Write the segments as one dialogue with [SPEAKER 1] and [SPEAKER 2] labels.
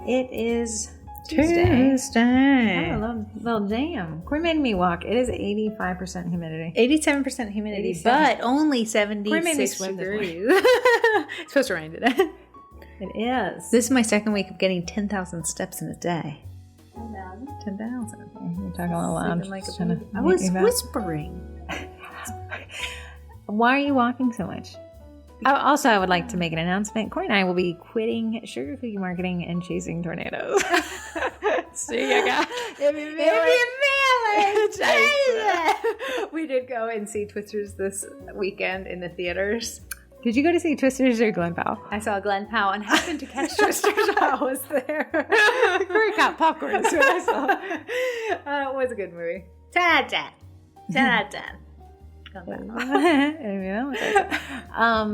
[SPEAKER 1] It is Tuesday. Oh, little jam. Corey made me walk. It is 85% humidity.
[SPEAKER 2] 87% humidity, 87. But only 76 degrees. It's supposed to rain today.
[SPEAKER 1] It is.
[SPEAKER 2] This is my second week of getting 10,000 steps in a day.
[SPEAKER 1] 10,000. You're talking a little loud.
[SPEAKER 2] Like I was whispering.
[SPEAKER 1] Why are you walking so much? Also, I would like to make an announcement. Corey and I will be quitting sugar cookie marketing and chasing tornadoes.
[SPEAKER 2] See, I got if you feel it. We did go and see Twisters this weekend in the theaters.
[SPEAKER 1] Did you go to see Twisters or Glen Powell?
[SPEAKER 2] I saw Glen Powell and happened to catch Twisters while I was there.
[SPEAKER 1] Corey got popcorn. That's what I saw.
[SPEAKER 2] It was a good movie. 10 out of 10. 10 out of 10.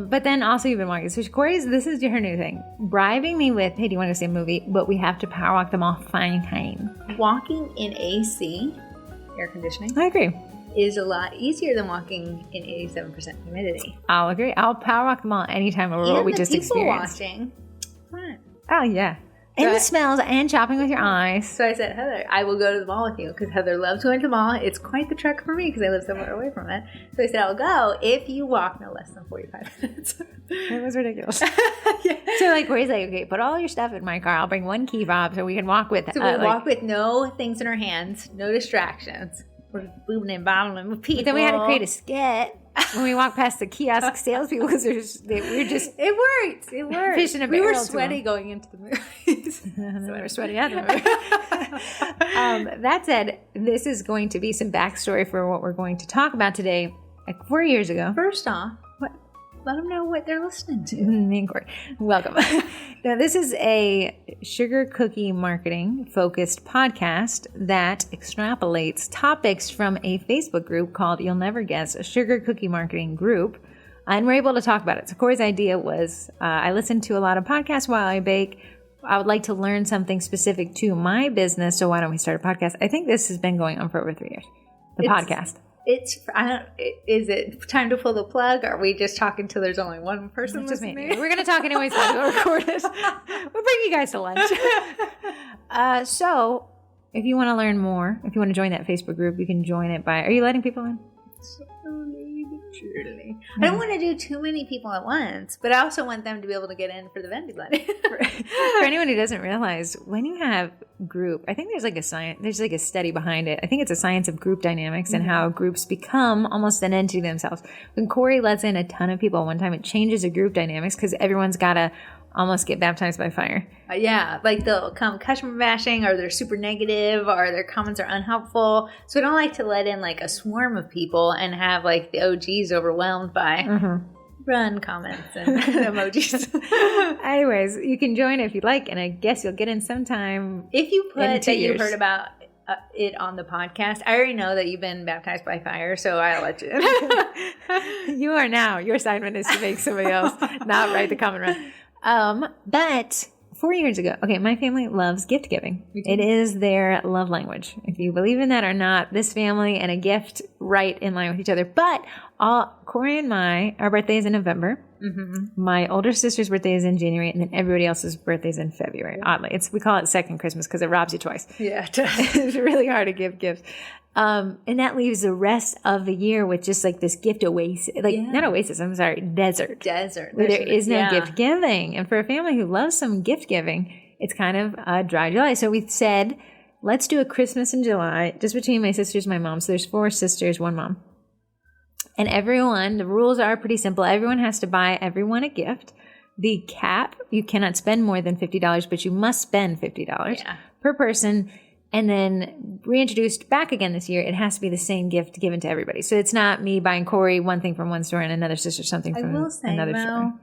[SPEAKER 1] But then also you've been walking. So Corey's, this is her new thing. Bribing me with, hey, do you want to go see a movie? But we have to power walk them all fine.
[SPEAKER 2] Walking in AC, air conditioning.
[SPEAKER 1] I agree.
[SPEAKER 2] Is a lot easier than walking in 87% humidity.
[SPEAKER 1] I'll agree. I'll power walk them all anytime over what we just experienced.
[SPEAKER 2] Watching. Fun.
[SPEAKER 1] Oh, yeah. And the smells and shopping with your eyes.
[SPEAKER 2] So I said, Heather, I will go to the mall with you because Heather loves going to the mall. It's quite the trek for me because I live somewhere away from it. So I said, I'll go if you walk no less than 45 minutes.
[SPEAKER 1] It was ridiculous. Yeah. So like, Corey's like, okay, put all your stuff in my car. I'll bring one key fob so we can walk with it.
[SPEAKER 2] So we walk with no things in our hands, no distractions. We're booming and bobbling with people.
[SPEAKER 1] But then we had to create a skit when we walked past the kiosk salespeople because we were just...
[SPEAKER 2] It worked.
[SPEAKER 1] Fishing a
[SPEAKER 2] we
[SPEAKER 1] barrel
[SPEAKER 2] were sweaty going into the movies.
[SPEAKER 1] And then we were sweaty out of the movie. That said, this is going to be some backstory for what we're going to talk about today. Like 4 years ago.
[SPEAKER 2] First off, let them know what they're listening to.
[SPEAKER 1] Me and Corey. Welcome. Now, this is a sugar cookie marketing focused podcast that extrapolates topics from a Facebook group called, you'll never guess, a sugar cookie marketing group. And we're able to talk about it. So Corey's idea was, I listen to a lot of podcasts while I bake. I would like to learn something specific to my business. So why don't we start a podcast? I think this has been going on for over 3 years. The podcast.
[SPEAKER 2] Is it time to pull the plug? Or are we just talking till there's only one person listening?
[SPEAKER 1] We're going to talk anyways. We'll record it. We'll bring you guys to lunch. So if you want to learn more, if you want to join that Facebook group, you can join it by, are you letting people in?
[SPEAKER 2] Slowly but surely. I don't want to do too many people at once, but I also want them to be able to get in for the vending money.
[SPEAKER 1] For anyone who doesn't realize, when you have group, I think there's like a science, there's like a study behind it. I think it's a science of group dynamics and how groups become almost an entity themselves. When Corey lets in a ton of people at one time, it changes the group dynamics because everyone's got to almost get baptized by fire.
[SPEAKER 2] Yeah, like they'll come customer bashing, or they're super negative, or their comments are unhelpful. So we don't like to let in like a swarm of people and have like the OGs overwhelmed by run comments and emojis.
[SPEAKER 1] Anyways, you can join if you'd like, and I guess you'll get in sometime.
[SPEAKER 2] If you put that you heard about it on the podcast, I already know that you've been baptized by fire, so I'll let you in.
[SPEAKER 1] You are now. Your assignment is to make somebody else not write the comment run. But 4 years ago, okay, my family loves gift giving. It is their love language. If you believe in that or not, this family and a gift right in line with each other. But Corey and our birthday is in November. My older sister's birthday is in January, and then everybody else's birthday is in February. Oddly, we call it second Christmas because it robs you twice.
[SPEAKER 2] Yeah, it does.
[SPEAKER 1] It's really hard to give gifts. And that leaves the rest of the year with just like this gift oasis, not oasis, I'm sorry, desert. Where there is no gift giving. And for a family who loves some gift giving, it's kind of a dry July. So we said, let's do a Christmas in July, just between my sisters and my mom. So there's 4 sisters, 1 mom. And the rules are pretty simple. Everyone has to buy everyone a gift. The cap, you cannot spend more than $50, but you must spend $50 per person. And then reintroduced back again this year, it has to be the same gift given to everybody. So it's not me buying Corey one thing from one store and another sister something from another store.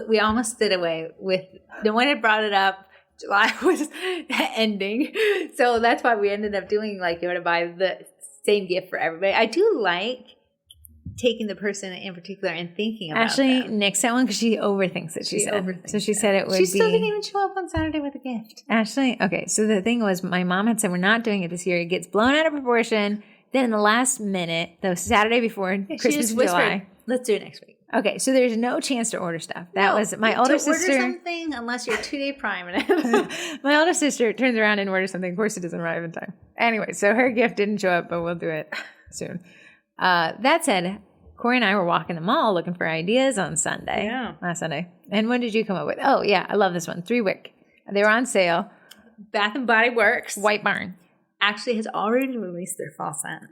[SPEAKER 2] We almost did away with, no one had brought it up. July was ending. So that's why we ended up doing you want to buy the same gift for everybody. I do like taking the person in particular and thinking about
[SPEAKER 1] Ashley
[SPEAKER 2] them.
[SPEAKER 1] nixed that one because she overthinks it, she said. So she said it would be...
[SPEAKER 2] She still didn't even show up on Saturday with a gift.
[SPEAKER 1] Ashley, okay, so the thing was, my mom had said, we're not doing it this year. It gets blown out of proportion. Then in the last minute, the Saturday before Christmas in July...
[SPEAKER 2] Let's do it next week.
[SPEAKER 1] Okay, so there's no chance to order stuff. That was my older sister.
[SPEAKER 2] Order something unless you're 2-day prime in it.
[SPEAKER 1] My older sister turns around and orders something. Of course, it doesn't arrive in time. Anyway, so her gift didn't show up, but we'll do it soon. That said, Corey and I were walking the mall looking for ideas on Sunday.
[SPEAKER 2] Yeah.
[SPEAKER 1] Last Sunday. And what did you come up with? Oh, yeah, I love this one. 3 Wick. They were on sale.
[SPEAKER 2] Bath and Body Works.
[SPEAKER 1] White Barn.
[SPEAKER 2] Actually has already released their fall scents.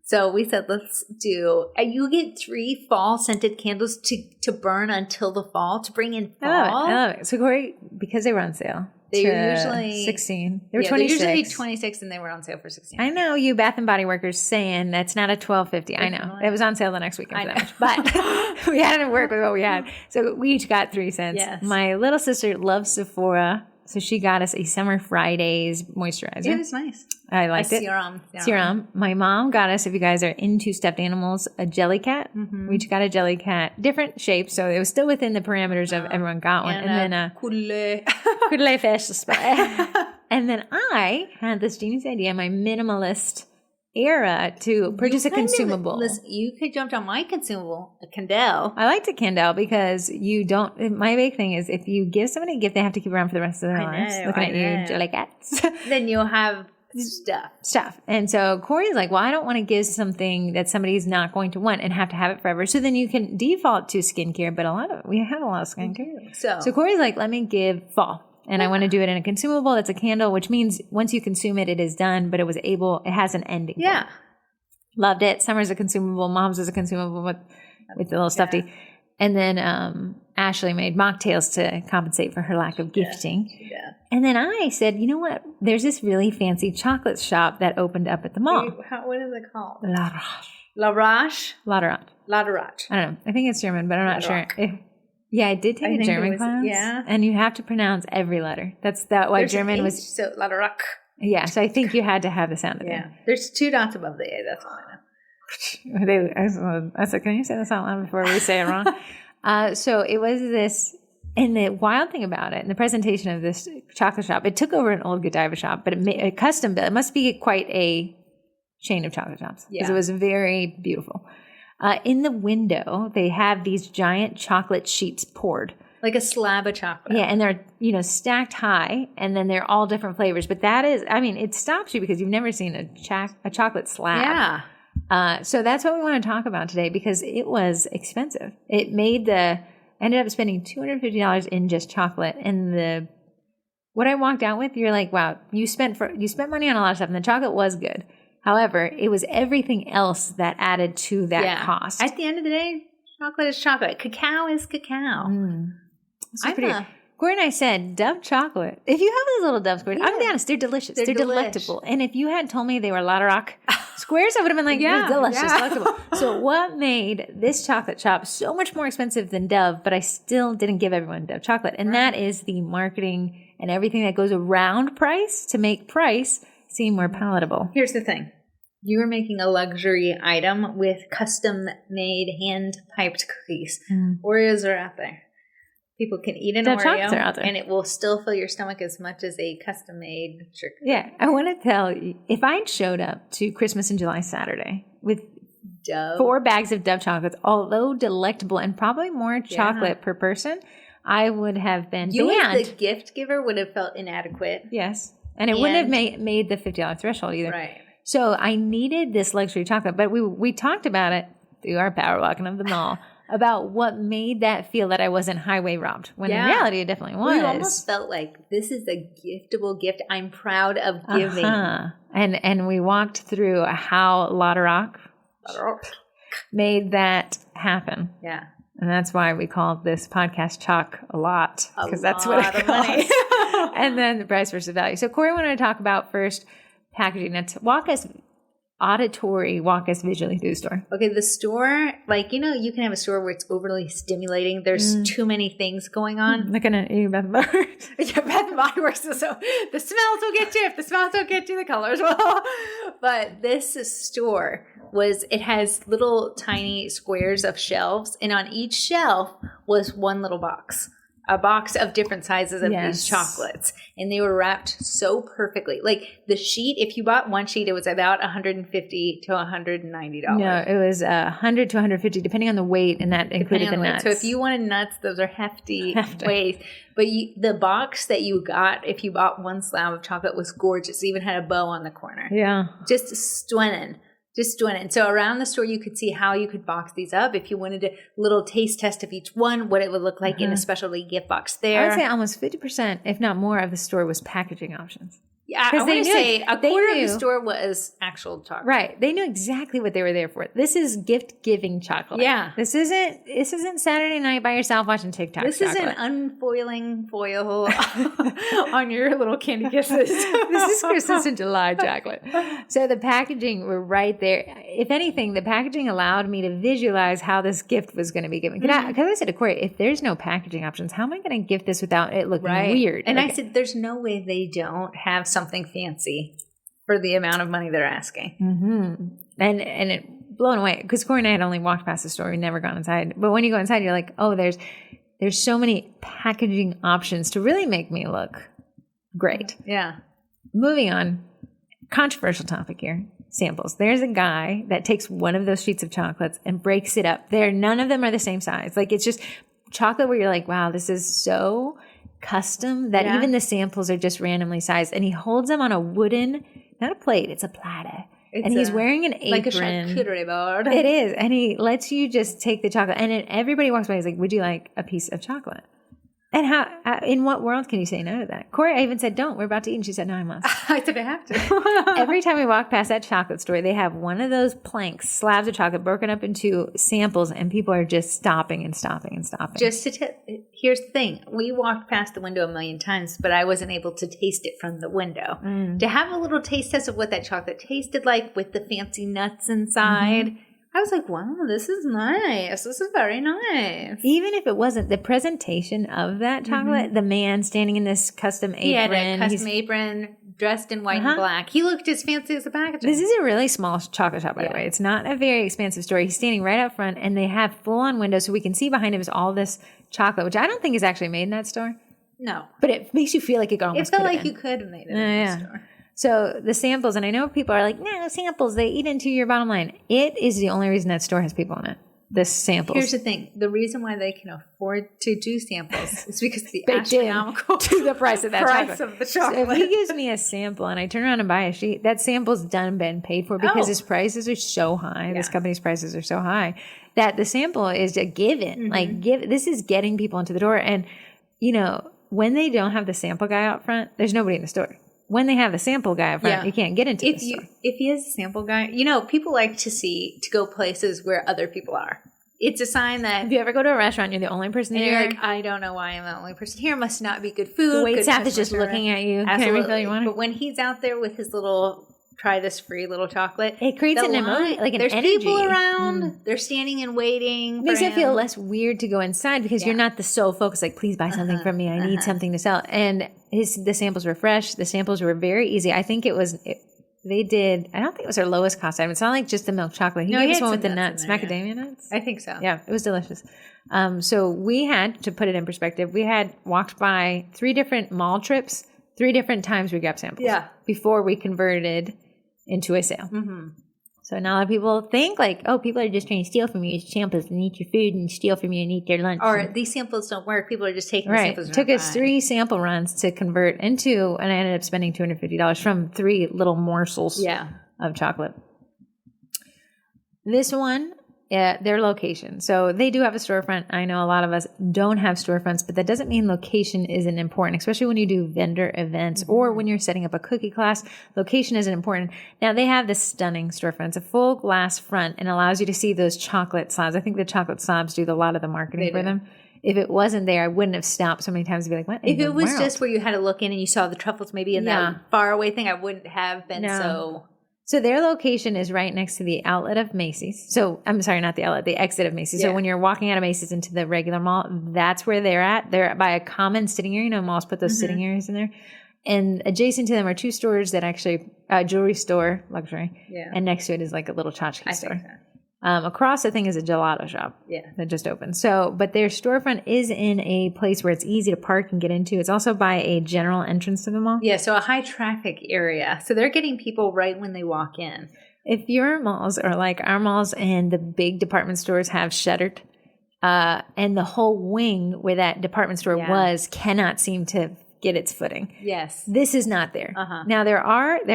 [SPEAKER 2] So we said, let's do, you get 3 fall scented candles to burn until the fall, to bring in fall.
[SPEAKER 1] I love it. So Corey, because they were on sale.
[SPEAKER 2] They were usually
[SPEAKER 1] 16. They were 26.
[SPEAKER 2] They're usually 26 and they were on sale for 16.
[SPEAKER 1] I know you Bath and Body Workers saying that's not a $12.50. I know. It was on sale the next weekend for that much. But we had to work with what we had. So we each got 3 cents.
[SPEAKER 2] Yes.
[SPEAKER 1] My little sister loves Sephora. So she got us a Summer Fridays moisturizer.
[SPEAKER 2] It was nice.
[SPEAKER 1] I liked it. Serum. My mom got us, if you guys are into stuffed animals, a jelly cat. Mm-hmm. We each got a jelly cat. Different shapes, so it was still within the parameters of everyone got one. And then a Coudelet facial spray. And then I had this genius idea, my minimalist era, to purchase a consumable.
[SPEAKER 2] You could jump on my consumable, a candle.
[SPEAKER 1] I liked a candle because you don't. My big thing is if you give somebody a gift, they have to keep around for the rest of their lives. Looking at you, jelly cats.
[SPEAKER 2] Then you'll have stuff.
[SPEAKER 1] And so Corey's like, well, I don't want to give something that somebody's not going to want and have to have it forever. So then you can default to skincare, but we have a lot of skincare. So Corey's like, let me give fall. And I want to do it in a consumable. That's a candle, which means once you consume it, it is done, but it has an ending.
[SPEAKER 2] Yeah.
[SPEAKER 1] Loved it. Summer's a consumable. Mom's is a consumable with the little stuffy. And then Ashley made mocktails to compensate for her lack of gifting. Yeah. And then I said, you know what? There's this really fancy chocolate shop that opened up at the mall.
[SPEAKER 2] What is it called?
[SPEAKER 1] Läderach.
[SPEAKER 2] Läderach.
[SPEAKER 1] I don't know. I think it's German, but I'm not sure. Yeah, I did take a German class. Yeah. And you have to pronounce every letter. That's why
[SPEAKER 2] There's
[SPEAKER 1] German was.
[SPEAKER 2] So Läderach.
[SPEAKER 1] Yeah, so I think you had to have the sound of it.
[SPEAKER 2] There's 2 dots above the A. That's all I know.
[SPEAKER 1] I said, can you say this out loud before we say it wrong? So it was this, and the wild thing about it, and the presentation of this chocolate shop, it took over an old Godiva shop, but it made a custom built. It must be quite a chain of chocolate shops because it was very beautiful. In the window, they have these giant chocolate sheets poured.
[SPEAKER 2] Like a slab of chocolate.
[SPEAKER 1] Yeah, and they're, stacked high, and then they're all different flavors. But that is, it stops you because you've never seen a chocolate slab. Yeah. So that's what we want to talk about today because it was expensive. It ended up spending $250 in just chocolate. And what I walked out with, you're like, wow, you spent money on a lot of stuff, and the chocolate was good. However, it was everything else that added to that cost.
[SPEAKER 2] At the end of the day, chocolate is chocolate. Cacao is cacao.
[SPEAKER 1] Corey and I said Dove chocolate. If you have those little Dove squares, I'm be honest, they're delicious. They're delectable. And if you had told me they were Läderach squares, I would have been like, delicious, delectable. So what made this chocolate shop so much more expensive than Dove, but I still didn't give everyone Dove chocolate? And that is the marketing and everything that goes around price to make price seem more palatable.
[SPEAKER 2] Here's the thing. You were making a luxury item with custom-made, hand-piped cookies. Oreos are out there. People can eat an Oreo, and it will still fill your stomach as much as a custom-made sugar.
[SPEAKER 1] Yeah, I want to tell you, if I'd showed up to Christmas in July Saturday with
[SPEAKER 2] Dove
[SPEAKER 1] 4 bags of Dove chocolates, although delectable and probably more chocolate per person, I would have been banned.
[SPEAKER 2] You as the gift giver would have felt inadequate.
[SPEAKER 1] Yes. And it wouldn't have made the $50 threshold either.
[SPEAKER 2] Right.
[SPEAKER 1] So I needed this luxury chocolate, but we talked about it through our power walking of the mall about what made that feel that I wasn't highway robbed. When in reality, it definitely was.
[SPEAKER 2] We almost felt like this is a giftable gift I'm proud of giving.
[SPEAKER 1] And we walked through how Läderach made that happen.
[SPEAKER 2] Yeah.
[SPEAKER 1] And that's why we called this podcast Choc-A Lot, because that's what it costs. And then the price versus value. So Corey wanted to talk about first packaging. Now, walk us visually through the store.
[SPEAKER 2] Okay, the store, you can have a store where it's overly stimulating. There's too many things going on.
[SPEAKER 1] Looking at you, Bath & Body Works.
[SPEAKER 2] Yeah, Bath & Body Works. So the smells will get you. If the smells don't get you, the colors will. But this store it has little tiny squares of shelves, and on each shelf was one little box. a box of different sizes of these chocolates, and they were wrapped so perfectly. Like the sheet, if you bought one sheet, it was about $150 to $190.
[SPEAKER 1] No, it was $100 to $150 depending on the weight, and that included the nuts.
[SPEAKER 2] So if you wanted nuts, those are hefty weights. But the box that you got, if you bought one slab of chocolate, was gorgeous. It even had a bow on the corner.
[SPEAKER 1] Yeah,
[SPEAKER 2] just stunning. Just doing it. And so around the store, you could see how you could box these up. If you wanted a little taste test of each one, what it would look like in a specialty gift box there.
[SPEAKER 1] I would say almost 50%, if not more, of the store was packaging options.
[SPEAKER 2] Yeah, I want to say a quarter of the store was actual chocolate.
[SPEAKER 1] Right. They knew exactly what they were there for. This is gift-giving chocolate.
[SPEAKER 2] Yeah.
[SPEAKER 1] This isn't Saturday night by yourself watching TikTok
[SPEAKER 2] This
[SPEAKER 1] chocolate.
[SPEAKER 2] isn't unfoiling foil on your little candy kisses.
[SPEAKER 1] This is Christmas in July chocolate. So the packaging were right there. If anything, the packaging allowed me to visualize how this gift was going to be given. Because I said to Corey, if there's no packaging options, how am I going to gift this without it looking weird?
[SPEAKER 2] And I said, there's no way they don't have something fancy for the amount of money they're asking.
[SPEAKER 1] Mm-hmm. And it blown away because Corey and I had only walked past the store. We'd never gone inside. But when you go inside, you're like, oh, there's so many packaging options to really make me look great.
[SPEAKER 2] Yeah.
[SPEAKER 1] Moving on, controversial topic here. Samples. There's a guy that takes one of those sheets of chocolates and breaks it up. None of them are the same size. Like it's just chocolate where you're like, wow, this is so custom that even the samples are just randomly sized. And he holds them on a wooden, not a plate, it's a platter. And he's wearing an apron.
[SPEAKER 2] Like a charcuterie board.
[SPEAKER 1] It is. And he lets you just take the chocolate. And then everybody walks by. He's like, would you like a piece of chocolate? And in what world can you say no to that? Corey, I even said, don't. We're about to eat. And she said, no, I must.
[SPEAKER 2] I said, I have to.
[SPEAKER 1] Every time we walk past that chocolate store, they have one of those planks, slabs of chocolate broken up into samples, and people are just stopping and stopping and stopping.
[SPEAKER 2] Here's the thing. We walked past the window a million times, but I wasn't able to taste it from the window. To have a little taste test of what that chocolate tasted like with the fancy nuts inside, I was like, wow, this is nice. This is very nice.
[SPEAKER 1] Even if it wasn't the presentation of that chocolate, the man standing in this custom apron.
[SPEAKER 2] He had a custom apron, dressed in white and black. He looked as fancy as the packaging.
[SPEAKER 1] This is a really small chocolate shop, by the way. It's not a very expansive store. He's standing right up front, and they have full-on windows, so we can see behind him is all this chocolate, which I don't think is actually made in that store.
[SPEAKER 2] No.
[SPEAKER 1] But it makes you feel like it almost
[SPEAKER 2] It felt like you could have made it in that store.
[SPEAKER 1] So the samples, and I know people are like, no, samples, they eat into your bottom line. It is the only reason that store has people in it. The samples.
[SPEAKER 2] Here's the thing. The reason why they can afford to do samples is because of the astronomical
[SPEAKER 1] to the price of that
[SPEAKER 2] price of the chocolate.
[SPEAKER 1] So if he gives me a sample and I turn around and buy a sheet, that sample's done been paid for because his prices are so high. This company's prices are so high that the sample is a given. This is getting people into the door. And, when they don't have the sample guy out front, there's nobody in the store. When they have the sample guy up front, you can't get into the store.
[SPEAKER 2] If he has a sample guy, people like to go places where other people are. It's a sign that
[SPEAKER 1] if you ever go to a restaurant, you're the only person there.
[SPEAKER 2] You're like, I don't know why I'm the only person here. Must not be good food.
[SPEAKER 1] The wait staff is just looking at you.
[SPEAKER 2] Absolutely.
[SPEAKER 1] Can I refill your water?
[SPEAKER 2] But when he's out there with his little try this free little chocolate,
[SPEAKER 1] it creates an emotion, like an energy.
[SPEAKER 2] There's people around. They're standing and waiting.
[SPEAKER 1] Makes it feel less weird to go inside because you're not so focused. Like, please buy something from me. I need something to sell. And the samples were fresh. The samples were very easy. I think it was. I don't think it was our lowest cost item. It's not like just the milk chocolate. He gave us one with the nuts, macadamia nuts.
[SPEAKER 2] I think so.
[SPEAKER 1] Yeah, it was delicious. So we had, to put it in perspective, we had walked by 3 different mall trips, 3 different times we grabbed samples.
[SPEAKER 2] Yeah.
[SPEAKER 1] Before we converted into a sale. Mm-hmm. So now a lot of people think like, oh, people are just trying to steal from you samples and eat your food and steal from you and eat their lunch.
[SPEAKER 2] Or these samples don't work. People are just taking the samples.
[SPEAKER 1] It took us 3 sample runs to convert into, and I ended up spending $250 from 3 little morsels of chocolate. This one, their location. So they do have a storefront. I know a lot of us don't have storefronts, but that doesn't mean location isn't important, especially when you do vendor events or when you're setting up a cookie class. Location isn't important. Now, they have this stunning storefront. It's a full glass front and allows you to see those chocolate slabs. I think the chocolate slabs do a lot of the marketing for them. If it wasn't there, I wouldn't have stopped so many times to be like, what?
[SPEAKER 2] If it was just where you had to look in and you saw the truffles maybe in that far away thing, I wouldn't have been so...
[SPEAKER 1] So their location is right next to the outlet of Macy's. So I'm sorry, not the outlet, the exit of Macy's. Yeah. So when you're walking out of Macy's into the regular mall, that's where they're at. They're by a common sitting area. Malls put those sitting areas in there. And adjacent to them are 2 stores that actually, jewelry store, luxury. Yeah. And next to it is like a little tchotchke store. Across the thing is a gelato shop.
[SPEAKER 2] Yeah.
[SPEAKER 1] That just opened. So, but their storefront is in a place where it's easy to park and get into. It's also by a general entrance to the mall.
[SPEAKER 2] Yeah, so a high traffic area. So they're getting people right when they walk in.
[SPEAKER 1] If your malls are like our malls and the big department stores have shuttered, and the whole wing where that department store was cannot seem to get its footing.
[SPEAKER 2] Yes.
[SPEAKER 1] This is not there. Now they're not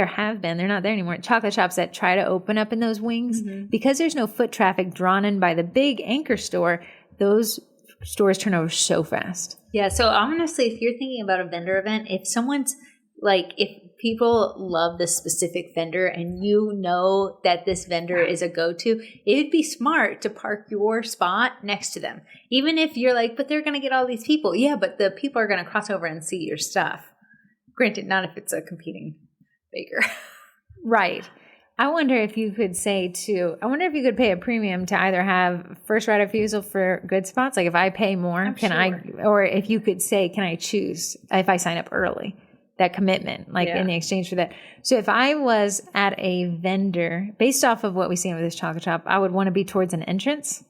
[SPEAKER 1] there anymore, chocolate shops that try to open up in those wings. Because there's no foot traffic drawn in by the big anchor store, those stores turn over so fast.
[SPEAKER 2] Yeah, so honestly, if you're thinking about a vendor event, if someone's like, if people love this specific vendor and you know that this vendor is a go-to, it would be smart to park your spot next to them. Even if you're like, but they're going to get all these people. Yeah, but the people are going to cross over and see your stuff. Granted, not if it's a competing baker.
[SPEAKER 1] Right. I wonder if you could pay a premium to either have first right of refusal for good spots. Like if I pay more, or if you could say, can I choose if I sign up early? That commitment, in the exchange for that. So if I was at a vendor, based off of what we see with this chocolate shop, I would want to be towards an entrance,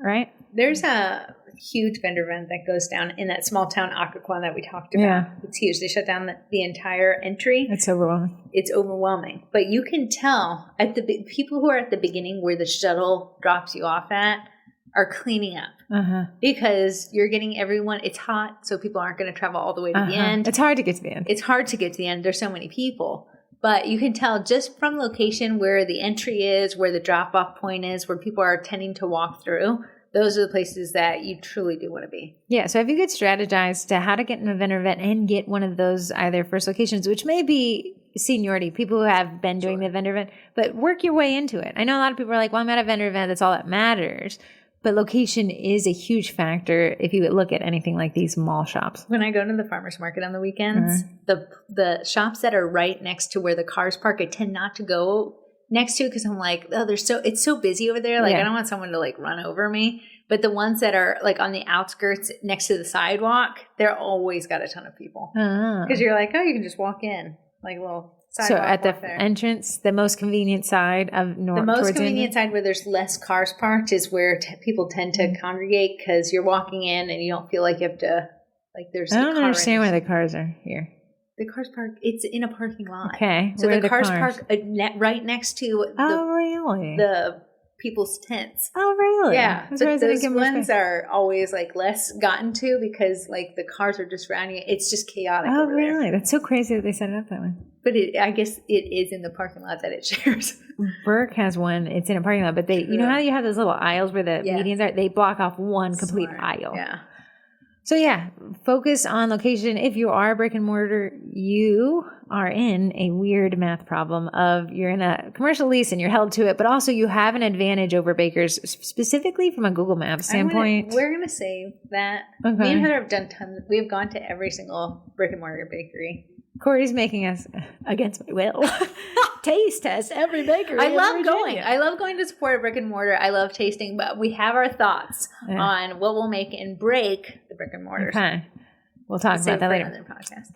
[SPEAKER 1] right?
[SPEAKER 2] There's a huge vendor event that goes down in that small town Occoquan that we talked about. Yeah. It's huge. They shut down the entire entry.
[SPEAKER 1] It's overwhelming.
[SPEAKER 2] It's overwhelming. But you can tell at the people who are at the beginning where the shuttle drops you off at are cleaning up because you're getting everyone. It's hot, so people aren't going to travel all the way to the end.
[SPEAKER 1] It's hard to get to the end.
[SPEAKER 2] It's hard to get to the end. There's so many people. But you can tell just from location where the entry is, where the drop-off point is, where people are tending to walk through. Those are the places that you truly do want to be.
[SPEAKER 1] Yeah, so if you could strategize to how to get in a vendor event and get one of those either first locations, which may be seniority, people who have been doing the vendor event, but work your way into it. I know a lot of people are like, well, I'm at a vendor event, that's all that matters. But location is a huge factor if you look at anything like these mall shops.
[SPEAKER 2] When I go to the farmer's market on the weekends, the shops that are right next to where the cars park, I tend not to go next to because I'm like, oh, it's so busy over there. Like I don't want someone to like run over me. But the ones that are like on the outskirts next to the sidewalk, they're always got a ton of people. Because you're like, oh, you can just walk in. Like a little sidewalk.
[SPEAKER 1] So at the entrance, the most convenient side of north.
[SPEAKER 2] The most convenient side where there's less cars parked is where people tend to congregate because you're walking in and you don't feel like you have to, like there's
[SPEAKER 1] I don't understand why the cars are here.
[SPEAKER 2] The cars park, it's in a parking lot.
[SPEAKER 1] Okay.
[SPEAKER 2] So the cars park right next to the people's tents.
[SPEAKER 1] Oh, really?
[SPEAKER 2] Yeah. But those ones are always like less gotten to because like the cars are just surrounding it. It's just chaotic.
[SPEAKER 1] Oh, really? That's so crazy that they set it up that way.
[SPEAKER 2] But I guess it is in the parking lot that it shares.
[SPEAKER 1] Burke has one. It's in a parking lot, but you know how you have those little aisles where the medians are? They block off one complete aisle.
[SPEAKER 2] Yeah.
[SPEAKER 1] So yeah, focus on location. If you are brick and mortar, you are in a weird math problem of you're in a commercial lease and you're held to it, but also you have an advantage over bakers, specifically from a Google Maps standpoint.
[SPEAKER 2] We're going to save that. Okay. Me and Heather have done tons. We have gone to every single brick and mortar bakery.
[SPEAKER 1] Corey's making us, against my will, taste test every bakery.
[SPEAKER 2] I love going. I love going to support a brick and mortar. I love tasting, but we have our thoughts on what will make and break the brick and mortars.
[SPEAKER 1] Okay. We'll talk about that later.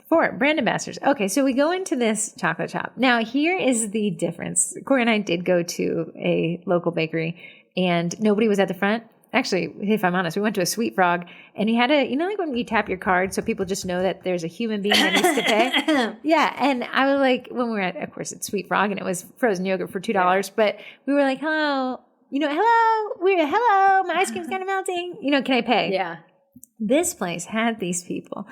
[SPEAKER 1] For brand ambassadors. Okay, so we go into this chocolate shop. Now, here is the difference. Corey and I did go to a local bakery, and nobody was at the front. Actually, if I'm honest, we went to a Sweet Frog, and he had like when you tap your card so people just know that there's a human being that needs to pay? Yeah, and I was like, when we were at, of course, it's Sweet Frog, and it was frozen yogurt for $2, but we were like, hello, hello, my ice cream's kind of melting. Can I pay?
[SPEAKER 2] Yeah.
[SPEAKER 1] This place had these people.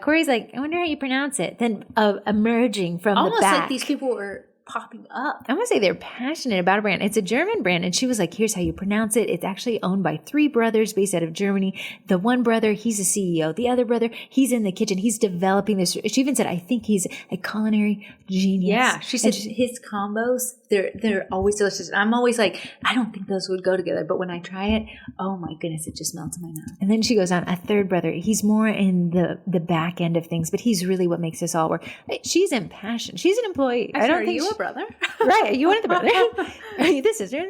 [SPEAKER 1] Corey's like, I wonder how you pronounce it. Then emerging from the back.
[SPEAKER 2] Almost like these people were popping up.
[SPEAKER 1] I want to say they're passionate about a brand. It's a German brand. And she was like, here's how you pronounce it. It's actually owned by 3 brothers based out of Germany. The one brother, he's a CEO. The other brother, he's in the kitchen. He's developing this. She even said, I think he's a culinary genius.
[SPEAKER 2] Yeah. She said his combos, they're always delicious. And I'm always like, I don't think those would go together. But when I try it, oh my goodness, it just melts in my mouth.
[SPEAKER 1] And then she goes on, a third brother, he's more in the back end of things, but he's really what makes this all work. She's impassioned. She's an employee.
[SPEAKER 2] I don't think you a brother.
[SPEAKER 1] Right. Are you one of the brothers? Are you the sister?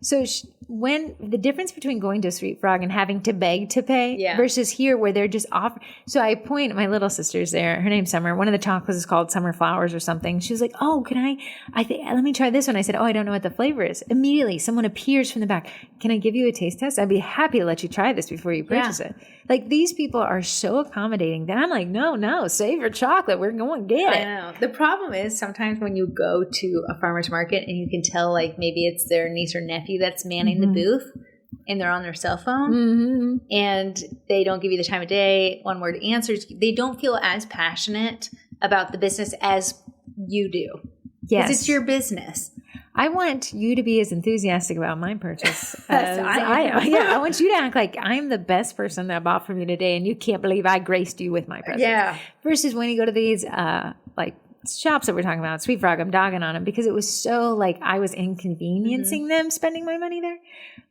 [SPEAKER 1] So when the difference between going to a Sweet Frog and having to beg to pay versus here where they're just offering. So I point, my little sister's there. Her name's Summer. One of the chocolates is called Summer Flowers or something. She was like, oh, can let me try this one. I said, oh, I don't know what the flavor is. Immediately, someone appears from the back. Can I give you a taste test? I'd be happy to let you try this before you purchase it. Like, these people are so accommodating that I'm like, no, save your chocolate. We're going to get it.
[SPEAKER 2] I know. The problem is sometimes when you go to a farmer's market and you can tell, like, maybe it's their niece or nephew that's manning the booth and they're on their cell phone and they don't give you the time of day, one word answers. They don't feel as passionate about the business as you do. Yes. Because it's your business.
[SPEAKER 1] I want you to be as enthusiastic about my purchase as I am. Yeah, I want you to act like I'm the best person that bought from you today and you can't believe I graced you with my presence. Yeah. Versus when you go to these shops that we're talking about, Sweet Frog, I'm dogging on them because it was so like I was inconveniencing them spending my money there.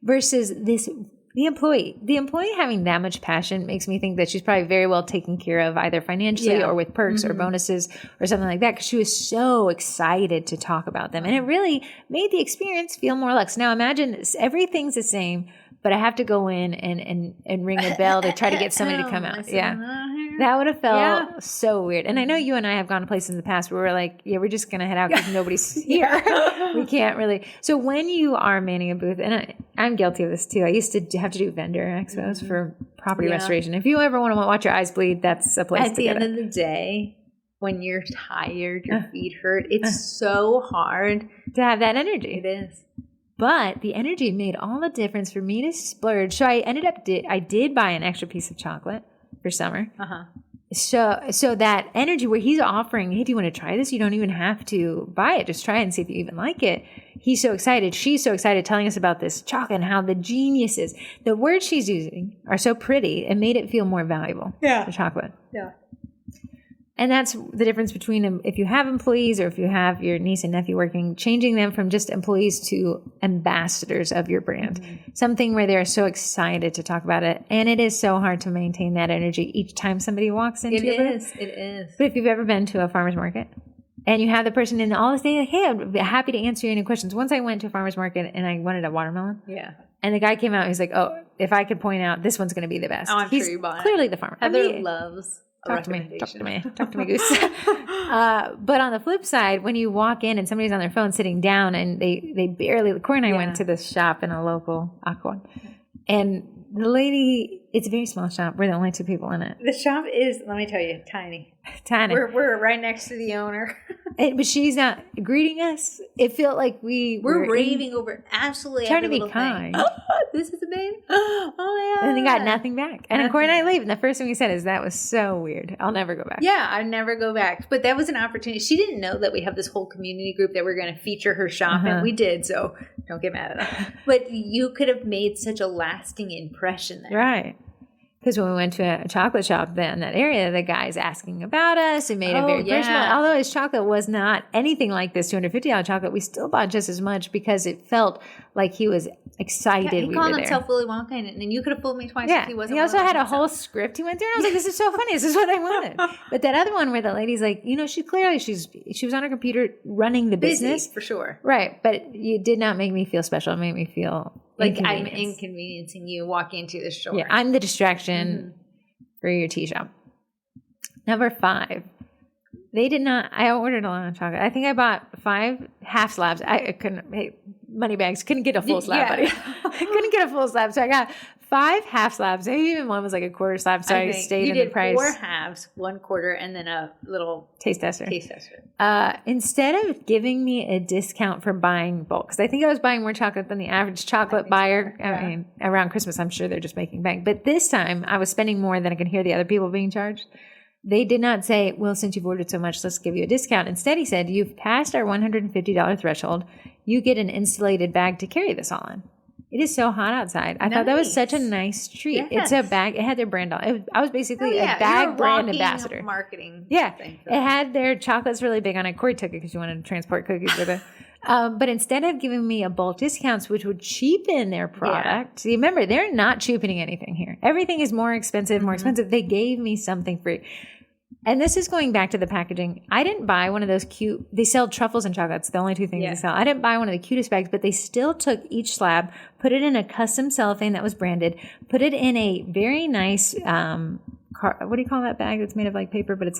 [SPEAKER 1] Versus the employee having that much passion makes me think that she's probably very well taken care of either financially or with perks or bonuses or something like that because she was so excited to talk about them. And it really made the experience feel more luxe. Now imagine everything's the same, but I have to go in and ring a bell to try to get somebody to come out. Yeah. That would have felt so weird. And I know you and I have gone to places in the past where we're like, we're just going to head out because nobody's here. We can't really. So when you are manning a booth, and I'm guilty of this too. I used to have to do vendor expos for property restoration. If you ever want to watch your eyes bleed, that's a place to get it.
[SPEAKER 2] At the end of the day, when you're tired, your feet hurt, it's so hard
[SPEAKER 1] to have that energy.
[SPEAKER 2] It is.
[SPEAKER 1] But the energy made all the difference for me to splurge. So I did buy an extra piece of chocolate for Summer. So that energy where he's offering, hey, do you want to try this? You don't even have to buy it. Just try it and see if you even like it. He's so excited. She's so excited telling us about this chocolate and how the geniuses, the words she's using are so pretty. It made it feel more valuable. The chocolate. Yeah. And that's the difference between if you have employees or if you have your niece and nephew working, changing them from just employees to ambassadors of your brand. Something where they're so excited to talk about it. And it is so hard to maintain that energy each time somebody walks into your booth.
[SPEAKER 2] It is.
[SPEAKER 1] But if you've ever been to a farmer's market and you have the person in all this day, like, hey, I'm happy to answer any questions. Once I went to a farmer's market and I wanted a watermelon. Yeah. And the guy came out, he's like, oh, if I could point out, this one's going to be the best.
[SPEAKER 2] Oh, I'm sure you bought it.
[SPEAKER 1] Clearly the farmer.
[SPEAKER 2] Heather loves
[SPEAKER 1] Talk to me, Goose. But on the flip side, when you walk in and somebody's on their phone sitting down and they barely, Corey and I went to this shop in a local Aqua, and the lady, it's a very small shop. We're the only two people in it.
[SPEAKER 2] The shop is, let me tell you, tiny. We're right next to the owner.
[SPEAKER 1] But she's not greeting us. It felt like we're
[SPEAKER 2] raving over absolutely
[SPEAKER 1] trying to be kind.
[SPEAKER 2] Oh, this is a baby. Oh yeah.
[SPEAKER 1] And they got nothing back. And Corey and I leave, and the first thing we said is that was so weird. I'll never go back.
[SPEAKER 2] Yeah, I'd never go back. But that was an opportunity. She didn't know that we have this whole community group that we're going to feature her shop, and we did. So don't get mad at us. But you could have made such a lasting impression there,
[SPEAKER 1] right? Because when we went to a chocolate shop in that area, the guy's asking about us. It made it very personal. Although his chocolate was not anything like this $250 chocolate, we still bought just as much because it felt like he was excited we were there.
[SPEAKER 2] He called himself Willy Wonka, and you could have fooled me twice if he wasn't.
[SPEAKER 1] He also had a whole script he went through. And I was like, this is so funny. This is what I wanted. But that other one where the lady's like, she was on her computer running the business.
[SPEAKER 2] Busy, for sure.
[SPEAKER 1] Right. But you did not make me feel special. It made me feel
[SPEAKER 2] like I'm inconveniencing you walking into the store.
[SPEAKER 1] Yeah, I'm the distraction for your tea shop. Number 5. They did not. I ordered a lot of chocolate. I think I bought 5 half slabs. I couldn't. Hey, money bags couldn't get a full slab, buddy. I couldn't get a full slab, so I got 5 half slabs. Maybe even one was like a quarter slab, so I stayed in the price.
[SPEAKER 2] You did 4 halves, 1 quarter, and then a little
[SPEAKER 1] taste tester. Instead of giving me a discount for buying bulk, because I think I was buying more chocolate than the average chocolate buyer. I mean, around Christmas, I'm sure they're just making bank. But this time, I was spending more than I could hear the other people being charged. They did not say, well, since you've ordered so much, let's give you a discount. Instead, he said, you've passed our $150 threshold. You get an insulated bag to carry this all in. It is so hot outside. I thought that was such a nice treat. Yes. It's a bag. It had their brand on it. I was basically a bag brand ambassador.
[SPEAKER 2] Marketing.
[SPEAKER 1] Yeah. It had their chocolates really big on it. Corey took it because she wanted to transport cookies with it. But instead of giving me a bulk discounts, which would cheapen their product, see, remember, they're not cheapening anything here. Everything is more expensive, They gave me something free. And this is going back to the packaging. I didn't buy one of those cute, they sell truffles and chocolates, the only two things they sell. I didn't buy one of the cutest bags, but they still took each slab, put it in a custom cellophane that was branded, put it in a very nice, what do you call that bag that's made of like paper, but it's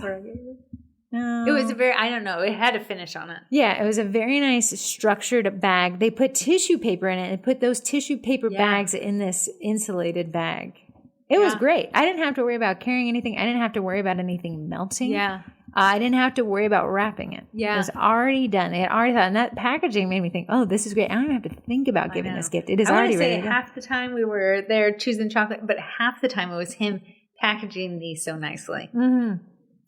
[SPEAKER 2] No. It was I don't know. It had a finish on it.
[SPEAKER 1] Yeah, it was a very nice structured bag. They put tissue paper in it and put those tissue paper bags in this insulated bag. It was great. I didn't have to worry about carrying anything. I didn't have to worry about anything melting.
[SPEAKER 2] Yeah.
[SPEAKER 1] I didn't have to worry about wrapping it. Yeah. It was already done. They had already thought. And that packaging made me think, oh, this is great. I don't even have to think about giving this gift. It is already ready.
[SPEAKER 2] Half the time we were there choosing chocolate, but half the time it was him packaging these so nicely.
[SPEAKER 1] Mm-hmm.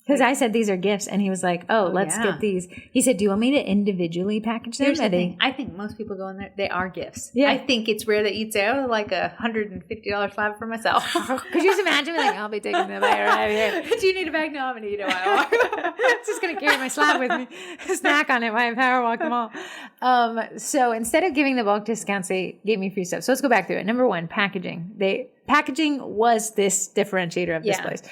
[SPEAKER 1] Because I said, these are gifts. And he was like, let's get these. He said, do you want me to individually package them?
[SPEAKER 2] Here's the thing. I think most people go in there, they are gifts. Yeah. I think it's rare that you'd say, like $150 slab for myself.
[SPEAKER 1] Could you just imagine me I'll be taking them right here.
[SPEAKER 2] Do you need a bag? No, I'm going to eat it while I walk.
[SPEAKER 1] I'm just going to carry my slab with me, snack on it while I power walk them all. So instead of giving the bulk discounts, they gave me free stuff. So let's go back through it. Number one, packaging. Packaging was this differentiator of this place.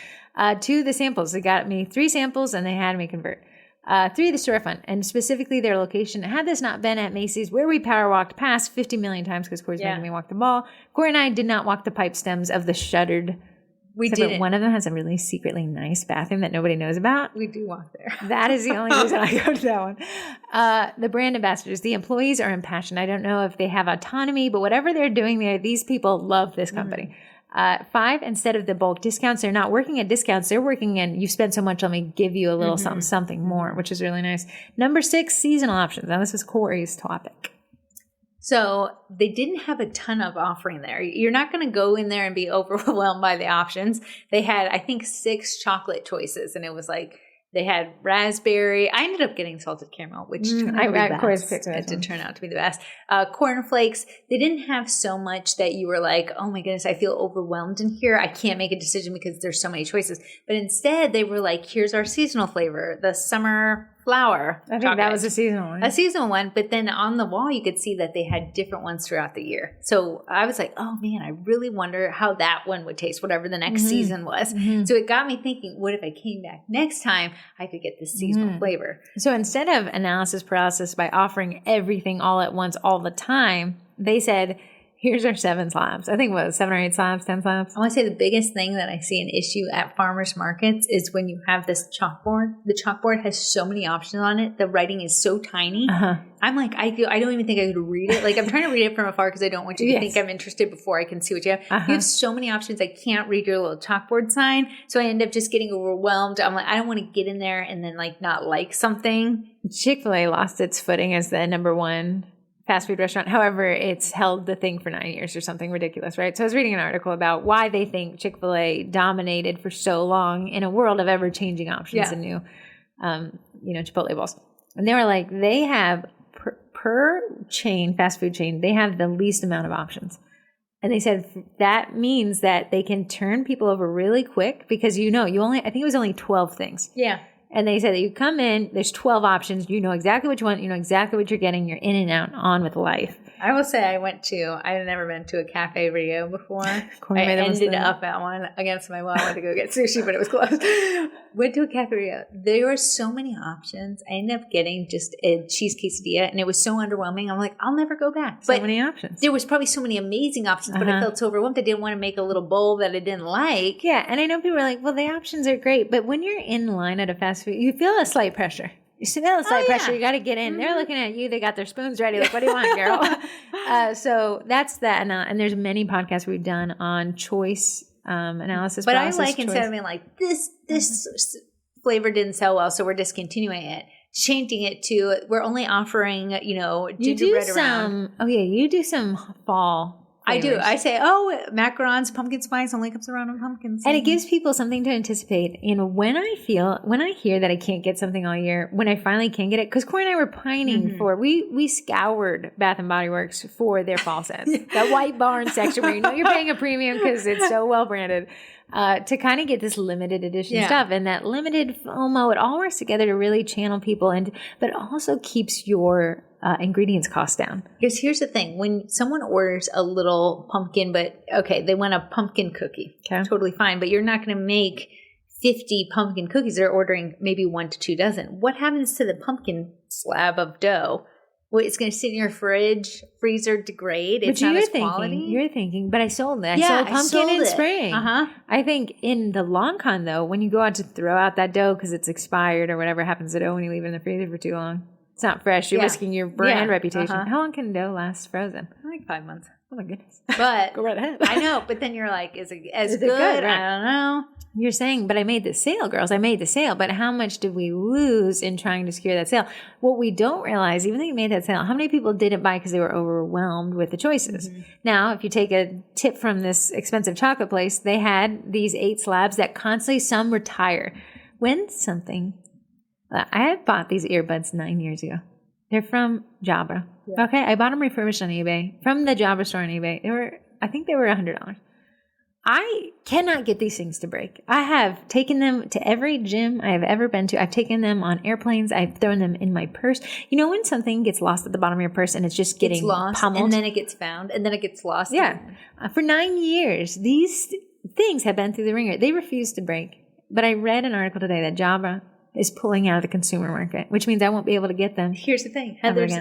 [SPEAKER 1] 2, the samples. They got me 3 samples and they had me convert. 3, the storefront, and specifically their location. Had this not been at Macy's, where we power walked past 50 million times because Corey's making me walk the ball, Corey and I did not walk the pipe stems of the shuttered. We did. One of them has a really secretly nice bathroom that nobody knows about.
[SPEAKER 2] We do walk there.
[SPEAKER 1] That is the only reason I go to that one. The brand ambassadors, the employees are impassioned. I don't know if they have autonomy, but whatever they're doing there, these people love this company. Mm-hmm. 5, instead of the bulk discounts, they're not working at discounts. They're working in, you spent so much, let me give you a little something more, which is really nice. Number 6, seasonal options. Now, this is Corey's topic.
[SPEAKER 2] So they didn't have a ton of offering there. You're not going to go in there and be overwhelmed by the options. They had, I think, 6 chocolate choices, and it was like, they had raspberry. I ended up getting salted caramel, which turned out to be the best. It did turn out to be the best. Cornflakes. They didn't have so much that you were like, oh my goodness, I feel overwhelmed in here. I can't make a decision because there's so many choices. But instead, they were like, here's our seasonal flavor, the summer flower.
[SPEAKER 1] I think chocolate. That was a seasonal one.
[SPEAKER 2] A seasonal one. But then on the wall, you could see that they had different ones throughout the year. So I was like, oh man, I really wonder how that one would taste, whatever the next season was. Mm-hmm. So it got me thinking, what if I came back next time, I could get this seasonal flavor.
[SPEAKER 1] So instead of analysis paralysis by offering everything all at once all the time, they said, here's our 7 slabs. I think what, 7 or 8 slabs, 10 slabs?
[SPEAKER 2] I want to say the biggest thing that I see an issue at farmers markets is when you have this chalkboard. The chalkboard has so many options on it. The writing is so tiny. I'm like, I don't even think I could read it. Like I'm trying to read it from afar because I don't want you to think I'm interested before I can see what you have. You have so many options. I can't read your little chalkboard sign. So I end up just getting overwhelmed. I'm like, I don't want to get in there and then like not like something.
[SPEAKER 1] Chick-fil-A lost its footing as the number 1 fast food restaurant. However, it's held the thing for 9 years or something ridiculous, right? So I was reading an article about why they think Chick-fil-A dominated for so long in a world of ever-changing options and new, Chipotle balls. And they were like, they have per chain, fast food chain, they have the least amount of options. And they said that means that they can turn people over really quick because I think it was only 12 things.
[SPEAKER 2] Yeah.
[SPEAKER 1] And they said that you come in, there's 12 options. You know exactly what you want. You know exactly what you're getting. You're in and out, on with life.
[SPEAKER 2] I will say I've never been to a Cafe Rio before. I ended up at one against my will. I went to go get sushi, but it was closed. Went to a Cafe Rio. There were so many options. I ended up getting just a cheese quesadilla, and it was so underwhelming. I'm like, I'll never go back.
[SPEAKER 1] So many options.
[SPEAKER 2] There was probably so many amazing options, but I felt so overwhelmed. I didn't want to make a little bowl that I didn't like.
[SPEAKER 1] Yeah, and I know people are like, well, the options are great, but when you're in line at a fast food, you feel a slight pressure. You feel a slight pressure. You got to get in. Mm-hmm. They're looking at you. They got their spoons ready. Like, what do you want, girl? So that's that. And there's many podcasts we've done on choice analysis.
[SPEAKER 2] But I like instead of being like, this flavor didn't sell well, so we're discontinuing it. Changing it to, we're only offering, gingerbread around.
[SPEAKER 1] Oh, yeah. You do some fall.
[SPEAKER 2] I do. I say, macarons, pumpkin spice only comes around on pumpkins.
[SPEAKER 1] And it gives people something to anticipate. When I hear that I can't get something all year, when I finally can get it, because Corey and I were pining for, we scoured Bath & Body Works for their fall sets. That white barn section where you're paying a premium because it's so well branded. To kind of get this limited edition stuff. And that limited FOMO, it all works together to really channel people, but it also keeps your ingredients cost down.
[SPEAKER 2] Because here's the thing. When someone orders a little pumpkin, they want a pumpkin cookie. Okay. Totally fine. But you're not going to make 50 pumpkin cookies, they're ordering maybe 1 to 2 dozen. What happens to the pumpkin slab of dough? Well, it's going to sit in your freezer, degrade. It's not as quality.
[SPEAKER 1] You're thinking, but I sold it. I sold pumpkin in spring. I think in the long con, though, when you go out to throw out that dough because it's expired or whatever happens to dough when you leave it in the freezer for too long, it's not fresh. You're risking your brand reputation. How long can dough last frozen?
[SPEAKER 2] Like 5 months.
[SPEAKER 1] Oh, my goodness.
[SPEAKER 2] But
[SPEAKER 1] go right ahead.
[SPEAKER 2] I know, but then you're like, is it as good? Right? I don't know.
[SPEAKER 1] You're saying, but I made the sale, girls. I made the sale. But how much did we lose in trying to secure that sale? What we don't realize, even though you made that sale, how many people didn't buy because they were overwhelmed with the choices? Now, if you take a tip from this expensive chocolate place, they had these 8 slabs that constantly some retire. When something, I had bought these earbuds 9 years ago. They're from Jabra. Yeah. Okay, I bought them refurbished on eBay from the Jabra store on eBay. I think they were $100. I cannot get these things to break. I have taken them to every gym I have ever been to. I've taken them on airplanes. I've thrown them in my purse. You know when something gets lost at the bottom of your purse and it's just getting pummeled?
[SPEAKER 2] And then it gets found and then it gets lost.
[SPEAKER 1] Yeah. For 9 years, these things have been through the ringer. They refuse to break. But I read an article today that Jabra is pulling out of the consumer market, which means I won't be able to get them.
[SPEAKER 2] Here's the thing. Heather's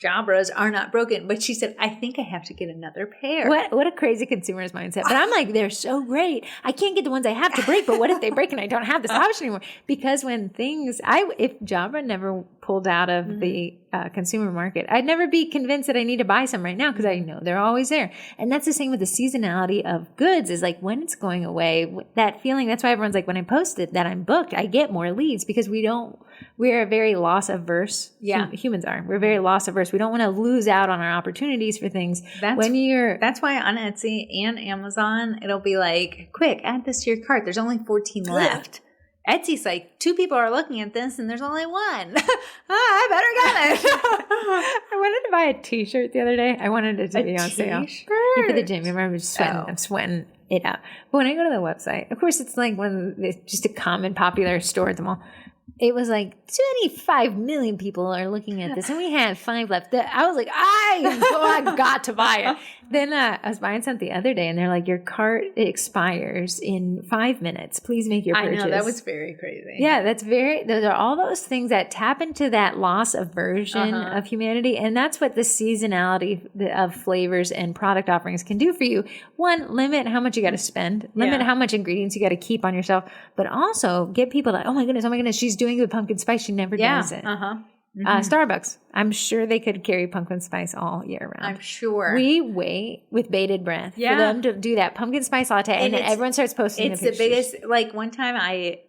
[SPEAKER 2] Jabras are not broken, but she said, I think I have to get another pair.
[SPEAKER 1] What a crazy consumer's mindset. But I'm like, they're so great. I can't get the ones I have to break, but what if they break and I don't have this option anymore? Because when if Jabra never pulled out of the consumer market, I'd never be convinced that I need to buy some right now because I know they're always there. And that's the same with the seasonality of goods is like when it's going away, that feeling, that's why everyone's like, when I posted that I'm booked, I get more leads because we're very loss averse. Yeah. Humans are. We're very loss averse. We don't want to lose out on our opportunities for things.
[SPEAKER 2] That's why on Etsy and Amazon, it'll be like, quick, add this to your cart. There's only 14 left. Etsy's like, 2 people are looking at this and there's only 1. I better get it.
[SPEAKER 1] I wanted to buy a t-shirt the other day. I wanted it to be on sale. Yeah, for the gym. Remember, I'm sweating it out. But when I go to the website, of course, it's like just a common popular store at the mall. It was like 25 million people are looking at this, and we had 5 left. I was like, I got to buy it. Then I was buying something the other day, and they're like, your cart expires in 5 minutes. Please make your purchase.
[SPEAKER 2] I know, that was very crazy.
[SPEAKER 1] Yeah, those are all those things that tap into that loss aversion of humanity, and that's what the seasonality of flavors and product offerings can do for you. One, limit how much you got to spend, limit how much ingredients you got to keep on yourself, but also get people to, oh my goodness, she's doing it with pumpkin spice. She never does it. Starbucks. I'm sure they could carry pumpkin spice all year round.
[SPEAKER 2] I'm sure.
[SPEAKER 1] We wait with bated breath for them to do that pumpkin spice latte, and then everyone starts posting the pictures.
[SPEAKER 2] It's the biggest. Like one time, I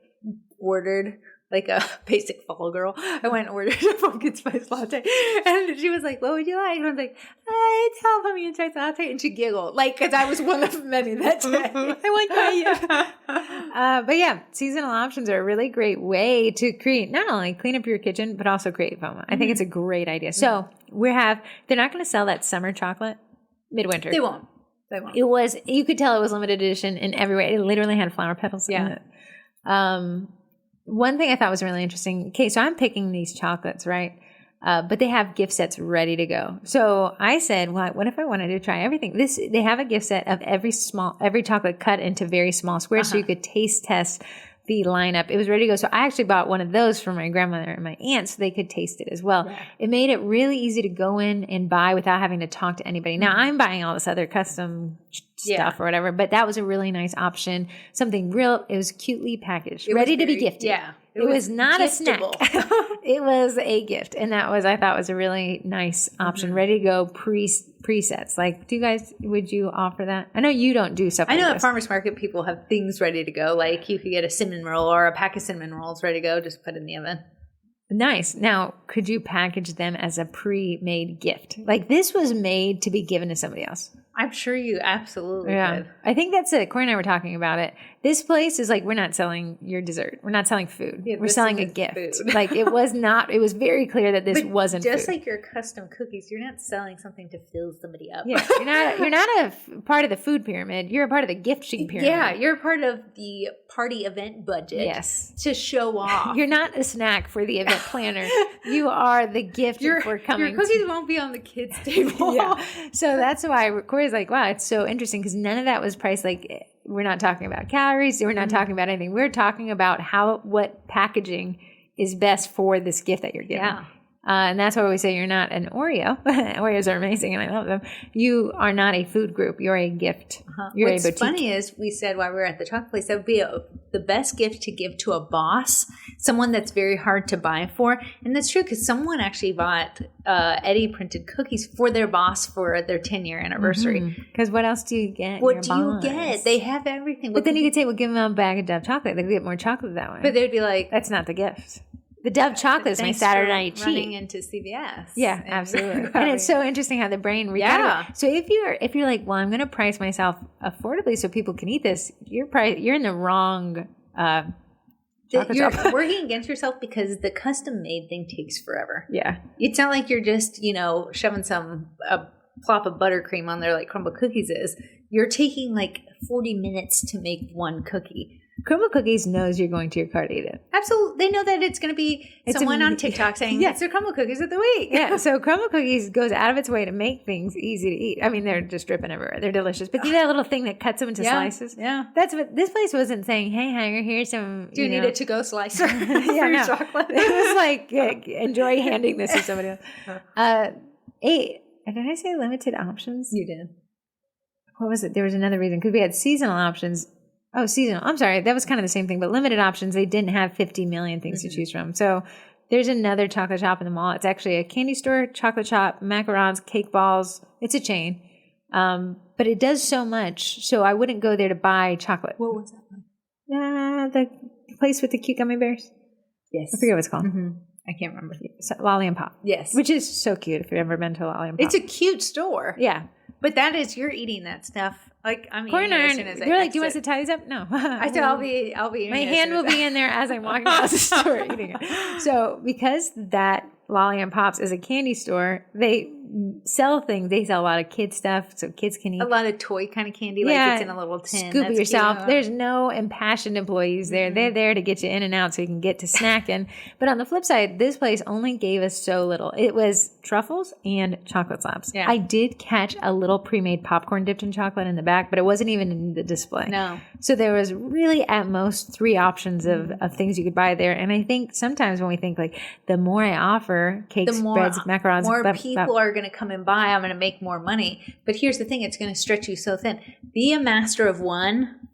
[SPEAKER 2] ordered like a basic fall girl. I went and ordered a pumpkin spice latte, and she was like, "What would you like?" And I was like, "It's a pumpkin spice latte," and she giggled, like because I was one of many that day. I went by you.
[SPEAKER 1] But yeah, seasonal options are a really great way to create, not only clean up your kitchen, but also create FOMO. I think it's a great idea. So they're not going to sell that summer chocolate midwinter.
[SPEAKER 2] They won't.
[SPEAKER 1] You could tell it was limited edition in every way. It literally had flower petals in it. One thing I thought was really interesting. Okay, so I'm picking these chocolates, right? But they have gift sets ready to go. So I said, well, what if I wanted to try everything? They have a gift set of every chocolate cut into very small squares so you could taste test the lineup. It was ready to go. So I actually bought one of those for my grandmother and my aunt so they could taste it as well. Yeah. It made it really easy to go in and buy without having to talk to anybody. Now I'm buying all this other custom stuff or whatever, but that was a really nice option. It was cutely packaged, ready to be gifted. Yeah. It was not giftable. A snack. It was a gift. And I thought was a really nice option. Ready to go presets. Like, would you offer that? I know you don't do stuff
[SPEAKER 2] I know at farmers market people have things ready to go. Like you could get a cinnamon roll or a pack of cinnamon rolls ready to go. Just put in the oven.
[SPEAKER 1] Nice. Now, could you package them as a pre-made gift? Like this was made to be given to somebody else.
[SPEAKER 2] I'm sure you absolutely could.
[SPEAKER 1] I think that's it. Corey and I were talking about it. This place is like, we're not selling your dessert. We're not selling food. Yeah, we're selling a gift. Like it was very clear that this wasn't
[SPEAKER 2] just
[SPEAKER 1] food.
[SPEAKER 2] Like your custom cookies, you're not selling something to fill somebody up.
[SPEAKER 1] Yeah, you're not a part of the food pyramid. You're a part of the gifting pyramid.
[SPEAKER 2] Yeah, you're a part of the party event budget.
[SPEAKER 1] Yes.
[SPEAKER 2] To show off.
[SPEAKER 1] You're not a snack for the event planner. You are the gift for coming.
[SPEAKER 2] Your cookies won't be on the kids' table.
[SPEAKER 1] Yeah. So that's why Corey's like, wow, it's so interesting because none of that was priced like we're not talking about calories. We're not talking about anything. We're talking about what packaging is best for this gift that you're giving.
[SPEAKER 2] Yeah.
[SPEAKER 1] And that's why we say you're not an Oreo. Oreos are amazing and I love them. You are not a food group. You're a gift. You're
[SPEAKER 2] What's
[SPEAKER 1] a boutique.
[SPEAKER 2] funny is we said while we were at the chocolate place, that would be the best gift to give to a boss, someone that's very hard to buy for. And that's true because someone actually bought Eddie printed cookies for their boss for their 10-year anniversary.
[SPEAKER 1] Because what else do you get?
[SPEAKER 2] What do you get? They have everything.
[SPEAKER 1] But then you could say, well, give them a bag of Dove chocolate. They could get more chocolate that way.
[SPEAKER 2] But they'd be like,
[SPEAKER 1] that's not the gift. The Dove chocolate is my Saturday night cheat.
[SPEAKER 2] Running into CVS.
[SPEAKER 1] Yeah, absolutely. And it's so interesting how the brain So if you're like, well, I'm going to price myself affordably so people can eat this, you're in the wrong
[SPEAKER 2] you're working against yourself because the custom made thing takes forever.
[SPEAKER 1] Yeah.
[SPEAKER 2] It's not like you're just, shoving a plop of buttercream on there like crumble cookies is. You're taking like 40 minutes to make one cookie.
[SPEAKER 1] Crumble Cookies knows you're going to your car to eat it.
[SPEAKER 2] Absolutely. They know that it's going to be someone on TikTok saying, it's their Crumble Cookies of the week.
[SPEAKER 1] Yeah. So Crumble Cookies goes out of its way to make things easy to eat. I mean, they're just dripping everywhere. They're delicious. But you know that little thing that cuts them into slices?
[SPEAKER 2] Yeah.
[SPEAKER 1] That's what this place wasn't saying, hey, Hanger, here's some.
[SPEAKER 2] Do you need a to-go slicer for your chocolate?
[SPEAKER 1] It was like, enjoy handing this to somebody else. Did I say limited options?
[SPEAKER 2] You did.
[SPEAKER 1] What was it? There was another reason. Because we had seasonal options. Oh, seasonal. I'm sorry. That was kind of the same thing. But limited options, they didn't have 50 million things to choose from. So there's another chocolate shop in the mall. It's actually a candy store, chocolate shop, macarons, cake balls. It's a chain. But it does so much. So I wouldn't go there to buy chocolate.
[SPEAKER 2] What was that one?
[SPEAKER 1] The place with the cute gummy bears.
[SPEAKER 2] Yes.
[SPEAKER 1] I forget what it's called.
[SPEAKER 2] Mm-hmm. I can't remember.
[SPEAKER 1] Lolly and Pop.
[SPEAKER 2] Yes.
[SPEAKER 1] Which is so cute if you've ever been to Lolly and Pop.
[SPEAKER 2] It's a cute store.
[SPEAKER 1] Yeah.
[SPEAKER 2] But you're eating that stuff. Like, I'm
[SPEAKER 1] Corn
[SPEAKER 2] eating it
[SPEAKER 1] iron.
[SPEAKER 2] as soon as
[SPEAKER 1] You're like, do you want us to tie these up? No.
[SPEAKER 2] I said, I'll be
[SPEAKER 1] My hand will be in there as I'm walking across the store eating it. So because that Lolly and Pops is a candy store, they sell things. They sell a lot of kid stuff so kids can eat.
[SPEAKER 2] A lot of toy kind of candy, like it's in a little tin.
[SPEAKER 1] Scoop it yourself. Cute. There's no impassioned employees there. Mm-hmm. They're there to get you in and out so you can get to snacking. But on the flip side, this place only gave us so little. It was truffles and chocolate slabs. Yeah. I did catch a little pre-made popcorn dipped in chocolate in the back, but it wasn't even in the display.
[SPEAKER 2] No.
[SPEAKER 1] So there was really at most 3 options of things you could buy there. And I think sometimes when we think like the more I offer, cakes, breads, macarons,
[SPEAKER 2] more people are going to come and buy. I'm going to make more money. But here's the thing: it's going to stretch you so thin. Be a master of one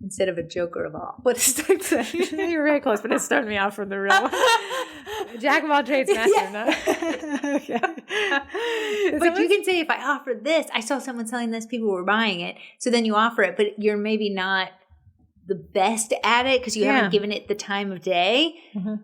[SPEAKER 2] instead of a joker of all. What is that?
[SPEAKER 1] You're very close, but it's starting me off from the real one. Jack of all trades, master of none. Okay.
[SPEAKER 2] But you can say, if I offer this, I saw someone selling this, people were buying it. So then you offer it, but you're maybe not the best at it because you haven't given it the time of day. Mm-hmm.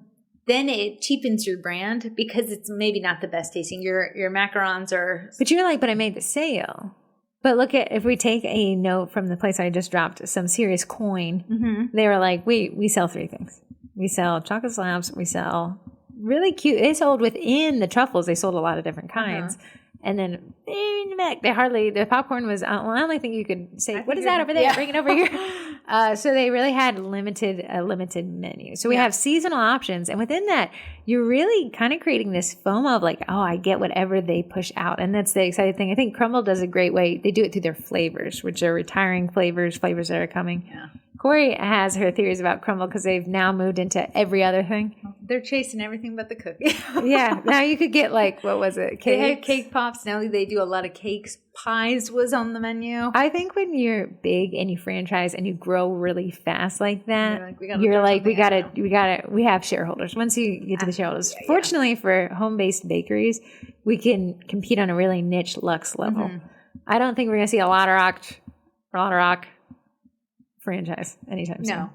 [SPEAKER 2] Then it cheapens your brand because it's maybe not the best tasting. Your macarons are...
[SPEAKER 1] But you're like, but I made the sale. But look at, if we take a note from the place I just dropped, some serious coin, they were like, we sell 3 things. We sell chocolate slabs. We sell really cute. They sold within the truffles. They sold a lot of different kinds. And then in the back, the popcorn was, I only think you could say, what is that over there? Yeah. Bring it over here. So they really had a limited menu. So we have seasonal options. And within that, you're really kind of creating this FOMO of like, oh, I get whatever they push out. And that's the exciting thing. I think Crumble does a great way. They do it through their flavors, which are retiring flavors that are coming. Yeah. Corey has her theories about Crumble because they've now moved into every other thing.
[SPEAKER 2] They're chasing everything but the cookie.
[SPEAKER 1] Yeah. Now you could get like, what was it?
[SPEAKER 2] They had cake pops. Now they do a lot of cakes. Pies was on the menu.
[SPEAKER 1] I think when you're big and you franchise and you grow really fast like that, we have shareholders. Once you get to the shareholders, fortunately for home-based bakeries, we can compete on a really niche luxe level. Mm-hmm. I don't think we're going to see a Läderach franchise anytime soon.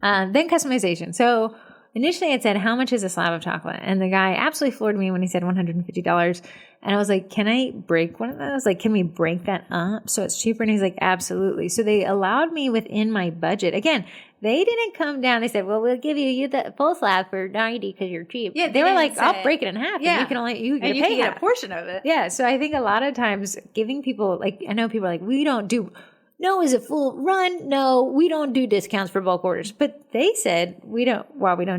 [SPEAKER 1] No. Then customization. So initially it said, how much is a slab of chocolate? And the guy absolutely floored me when he said $150. And I was like, can I break one of those? Like, can we break that up so it's cheaper? And he's like, absolutely. So they allowed me within my budget. Again, they didn't come down. They said, well, we'll give you the full slab for $90 because you're cheap. Yeah, they were like, I'll break it in half. Yeah. And you can get
[SPEAKER 2] a portion of it.
[SPEAKER 1] Yeah. So I think a lot of times giving people, like, I know people are like, we don't do no, is it full run? No, we don't do discounts for bulk orders. But they said we don't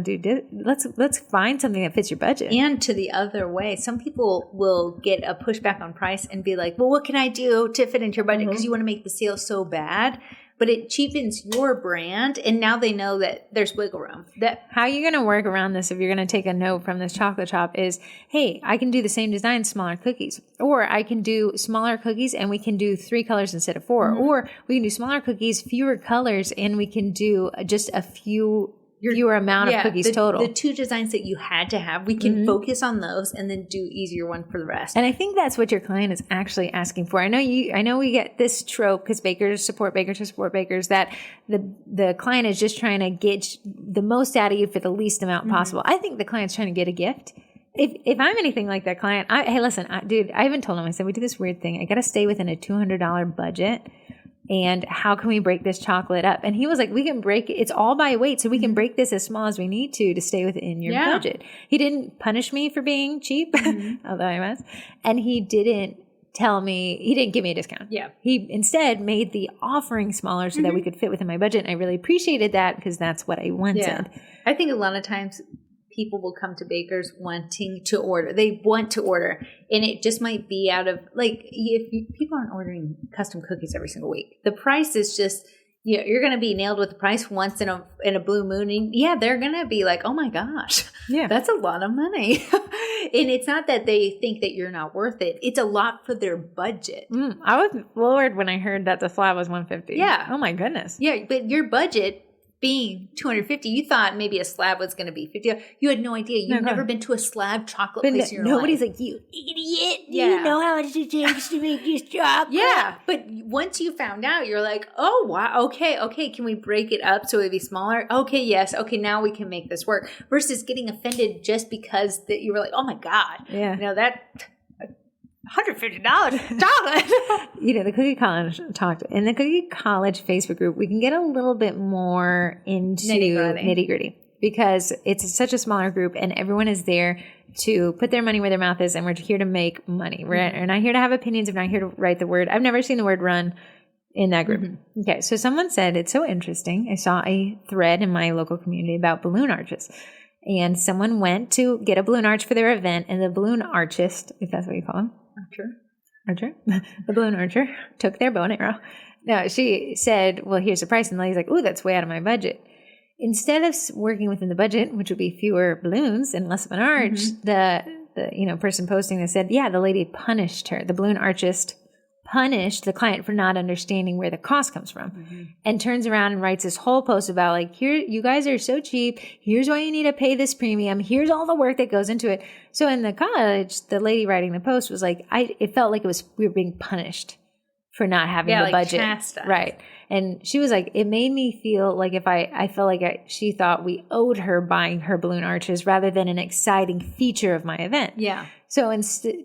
[SPEAKER 1] do let's find something that fits your budget.
[SPEAKER 2] And to the other way, some people will get a pushback on price and be like, well, what can I do to fit into your budget? Because you want to make the sale so bad. But it cheapens your brand, and now they know that there's wiggle room.
[SPEAKER 1] How you're going to work around this, if you're going to take a note from this chocolate shop, is, hey, I can do the same design, smaller cookies. Or I can do smaller cookies, and we can do 3 colors instead of 4. Or we can do smaller cookies, fewer colors, and we can do just a fewer amount of cookies total.
[SPEAKER 2] The 2 designs that you had to have, we can focus on those and then do easier one for the rest.
[SPEAKER 1] And I think that's what your client is actually asking for. I know we get this trope because bakers support bakers that the client is just trying to get the most out of you for the least amount possible. I think the client's trying to get a gift. If I'm anything like that client, hey, listen, dude, I even told him, I said, we do this weird thing. I got to stay within a $200 budget. And how can we break this chocolate up? And he was like, we can break it. It's all by weight. So we can break this as small as we need to stay within your budget. He didn't punish me for being cheap, although I was. And he didn't give me a discount.
[SPEAKER 2] Yeah.
[SPEAKER 1] He instead made the offering smaller so that we could fit within my budget. And I really appreciated that because that's what I wanted.
[SPEAKER 2] Yeah. I think a lot of times people will come to bakers wanting to order. They want to order. And it just might be out of, like, people aren't ordering custom cookies every single week. The price is just, you're going to be nailed with the price once in a blue moon. And they're going to be like, oh my gosh, that's a lot of money. And it's not that they think that you're not worth it. It's a lot for their budget.
[SPEAKER 1] I was floored when I heard that the slab was $150.
[SPEAKER 2] Yeah.
[SPEAKER 1] Oh my goodness.
[SPEAKER 2] Yeah. But your budget being $250, you thought maybe a slab was going to be $50. You had no idea. You've never been to a slab chocolate place in your life.
[SPEAKER 1] Nobody's like, you idiot. Yeah. You know how much it takes to make this chocolate.
[SPEAKER 2] Yeah, but once you found out, you're like, oh, wow, okay, can we break it up so it'd be smaller? Okay, yes, okay, now we can make this work. Versus getting offended just because that you were like, oh my God.
[SPEAKER 1] Yeah.
[SPEAKER 2] That $150 chocolate.
[SPEAKER 1] The Cookie College talked in the Cookie College Facebook group. We can get a little bit more into nitty gritty because it's such a smaller group and everyone is there to put their money where their mouth is, and we're here to make money. We're not here to have opinions. We're not here to write the word. I've never seen the word run in that group. Okay, so someone said, it's so interesting. I saw a thread in my local community about balloon arches. And someone went to get a balloon arch for their event, and the balloon archist, if that's what you call him, Archer? The balloon archer took their bow and arrow. No, she said, well, here's the price. And the lady's like, ooh, that's way out of my budget. Instead of working within the budget, which would be fewer balloons and less of an arch, the person posting this said, the lady punished her. The balloon archist punished the client for not understanding where the cost comes from, and turns around and writes this whole post about like, here, you guys are so cheap. Here's why you need to pay this premium. Here's all the work that goes into it. So in the college, the lady writing the post was like, it felt like we were being punished for not having the budget.
[SPEAKER 2] Chastised.
[SPEAKER 1] Right. And she was like, it made me feel like I felt like she thought we owed her buying her balloon arches rather than an exciting feature of my event.
[SPEAKER 2] Yeah.
[SPEAKER 1] So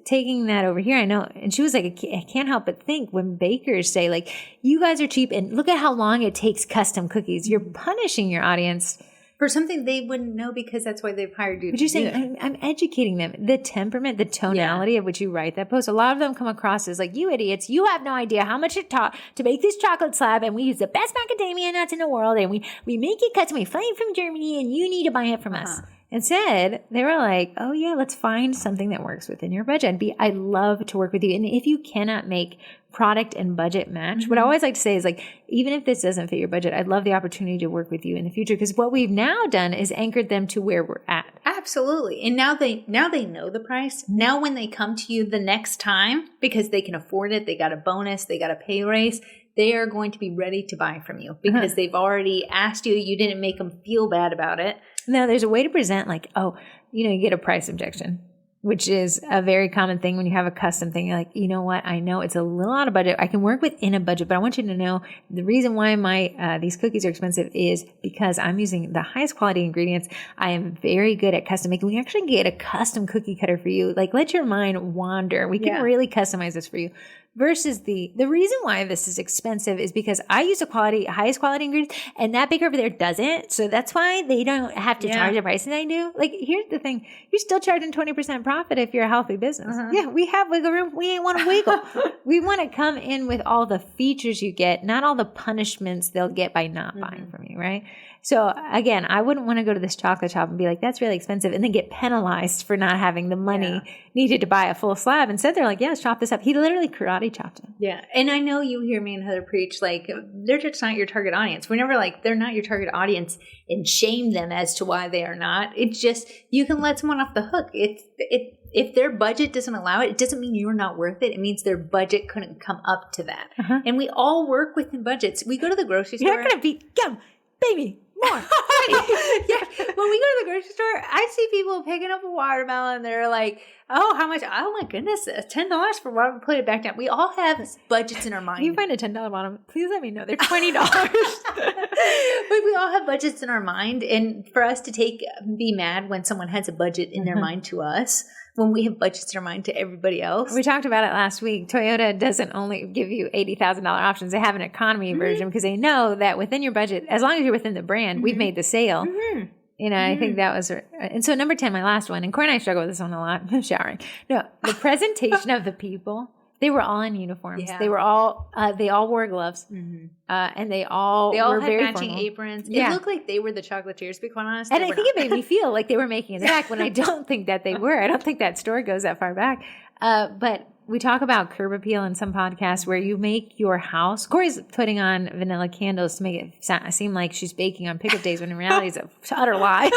[SPEAKER 1] taking that over here, I know, and she was like, I can't help but think when bakers say like, you guys are cheap and look at how long it takes custom cookies, you're punishing your audience
[SPEAKER 2] for something they wouldn't know because that's why they've hired you.
[SPEAKER 1] But you're saying, I'm educating them. The temperament, the tonality of which you write that post, a lot of them come across as like, you idiots, you have no idea how much it costs to make this chocolate slab, and we use the best macadamia nuts in the world, and we make it custom, we fly it from Germany, and you need to buy it from us. Instead, they were like, oh yeah, let's find something that works within your budget. I'd love to work with you. And if you cannot make product and budget match, what I always like to say is like, even if this doesn't fit your budget, I'd love the opportunity to work with you in the future. Because what we've now done is anchored them to where we're at.
[SPEAKER 2] Absolutely. And now they know the price. Now when they come to you the next time, because they can afford it, they got a bonus, they got a pay raise, they are going to be ready to buy from you because they've already asked you. You didn't make them feel bad about it.
[SPEAKER 1] Now, there's a way to present like, you get a price objection, which is a very common thing when you have a custom thing. You're like, you know what? I know it's a little out of budget. I can work within a budget, but I want you to know the reason why my these cookies are expensive is because I'm using the highest quality ingredients. I am very good at custom making. We actually get a custom cookie cutter for you. Like, let your mind wander. We can really customize this for you. versus the reason why this is expensive is because I use highest quality ingredients, and that baker over there doesn't. So that's why they don't have to charge the price that I do. Like, here's the thing. You're still charging 20% profit if you're a healthy business. Yeah, we have wiggle room. We ain't want to wiggle. We want to come in with all the features you get, not all the punishments they'll get by not buying from you, right? So again, I wouldn't want to go to this chocolate shop and be like, that's really expensive, and then get penalized for not having the money needed to buy a full slab. Instead, they're like, yeah, chop this up. He literally karate chopped it.
[SPEAKER 2] Yeah. And I know you hear me and Heather preach, like, they're just not your target audience. We're never like, they're not your target audience and shame them as to why they are not. It's just, you can let someone off the hook. If their budget doesn't allow it, it doesn't mean you're not worth it. It means their budget couldn't come up to that. And we all work within budgets. We go to the grocery store.
[SPEAKER 1] You're not going to be, come, baby. More.
[SPEAKER 2] When we go to the grocery store, I see people picking up a watermelon. They're like, oh, how much? Oh, my goodness, $10 for watermelon. Put it back down. We all have budgets in our mind.
[SPEAKER 1] You find a $10 watermelon, please let me know. They're $20.
[SPEAKER 2] But we all have budgets in our mind. And for us to be mad when someone has a budget in their mind to us, when we have budgets in our mind to everybody else.
[SPEAKER 1] We talked about it last week. Toyota doesn't only give you $80,000 options. They have an economy version because they know that within your budget, as long as you're within the brand, we've made the sale. You know, I think that was, and so number 10, my last one, and Corey and I struggle with this one a lot. I'm showering. No, the presentation of the people. They were all in uniforms. Yeah. They all wore gloves. And they all were
[SPEAKER 2] had
[SPEAKER 1] very
[SPEAKER 2] matching
[SPEAKER 1] formal
[SPEAKER 2] aprons. It looked like they were the chocolatiers, to be quite honest.
[SPEAKER 1] And I think it made me feel like they were making it back when I don't think that they were. I don't think that story goes that far back. But we talk about curb appeal in some podcasts where you make your house. Corey's putting on vanilla candles to make it seem like she's baking on pickup days when in reality it's a utter lie.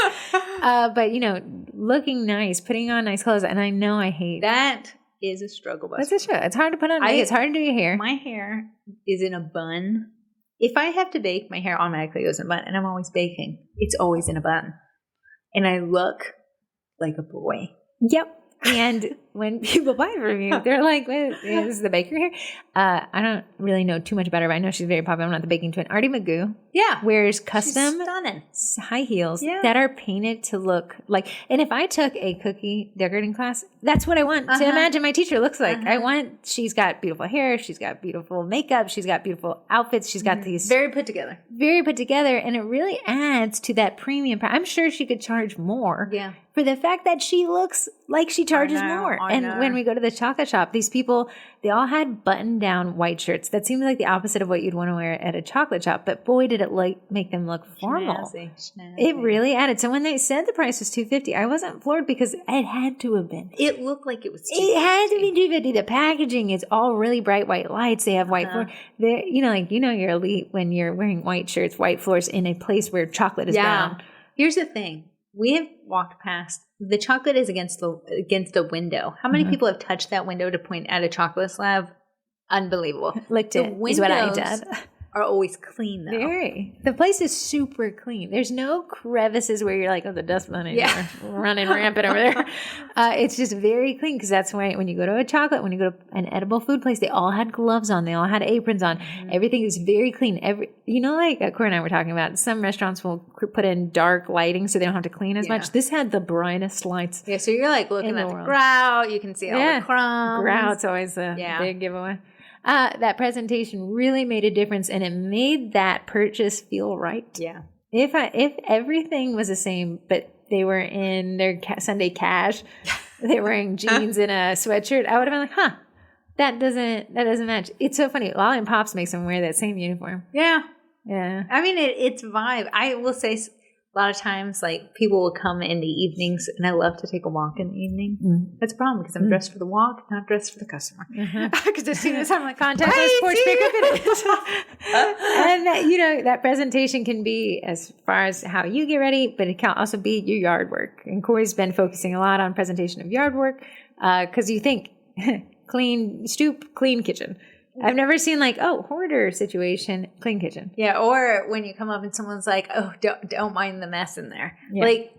[SPEAKER 1] But, you know, looking nice, putting on nice clothes. And I know I hate
[SPEAKER 2] that. Is a struggle bus.
[SPEAKER 1] That's a struggle. It's hard to put on. It's hard to do your hair.
[SPEAKER 2] My hair is in a bun. If I have to bake, my hair automatically goes in a bun, and I'm always baking. It's always in a bun, and I look like a boy.
[SPEAKER 1] Yep. And when people buy it from you, they're like, "Wait, this is the baker here." I don't really know too much about her, but I know she's very popular. I'm not the baking twin. Artie Magoo, wears custom high heels that are painted to look like. And if I took a cookie decorating class, that's what I want to imagine my teacher looks like. I want. She's got beautiful hair. She's got beautiful makeup. She's got beautiful outfits. She's got these
[SPEAKER 2] very put together, and
[SPEAKER 1] it really adds to that premium. I'm sure she could charge more. Yeah. For the fact that she looks like she charges more. And when we go to the chocolate shop, these people, they all had button-down white shirts. That seems like the opposite of what you'd want to wear at a chocolate shop. But boy, did it make them look formal. Snazzy. It really added. So when they said the price was $250, I wasn't floored because it had to have been.
[SPEAKER 2] It looked like it was $250.
[SPEAKER 1] It had to be $250. The packaging is all really bright white lights. They have white floor. You're elite when you're wearing white shirts, white floors in a place where chocolate is bound.
[SPEAKER 2] Here's the thing. We have walked past. The chocolate is against the window. How many people have touched that window to point at a chocolate slab? Unbelievable.
[SPEAKER 1] Licked it is what I did.
[SPEAKER 2] Are always clean though.
[SPEAKER 1] Very. The place is super clean. There's no crevices where you're like, oh, the dust bunny running rampant over there. It's just very clean because that's why when you go to when you go to an edible food place, they all had gloves on. They all had aprons on. Everything is very clean. Like Corey and I were talking about, some restaurants will put in dark lighting so they don't have to clean as much. This had the brightest lights.
[SPEAKER 2] Yeah, so you're like looking at the grout. You can see all the crumbs.
[SPEAKER 1] Grout's always a big giveaway. That presentation really made a difference, and it made that purchase feel right. Yeah. If everything was the same, but they were in their Sunday cash, they were wearing jeans and a sweatshirt, I would have been like, that doesn't match. It's so funny. Lolly and Pops makes them wear that same uniform.
[SPEAKER 2] Yeah. Yeah. I mean, it's vibe. I will say a lot of times, like, people will come in the evenings, and I love to take a walk in the evening. That's a problem because I'm dressed for the walk, not dressed for the customer.
[SPEAKER 1] Because as soon as I'm like, contactless porch pickup, it is. And that presentation can be as far as how you get ready, but it can also be your yard work. And Corey's been focusing a lot on presentation of yard work because you think clean stoop, clean kitchen. I've never seen hoarder situation, clean kitchen.
[SPEAKER 2] Yeah, or when you come up and someone's like, oh, don't mind the mess in there. Yeah. Like,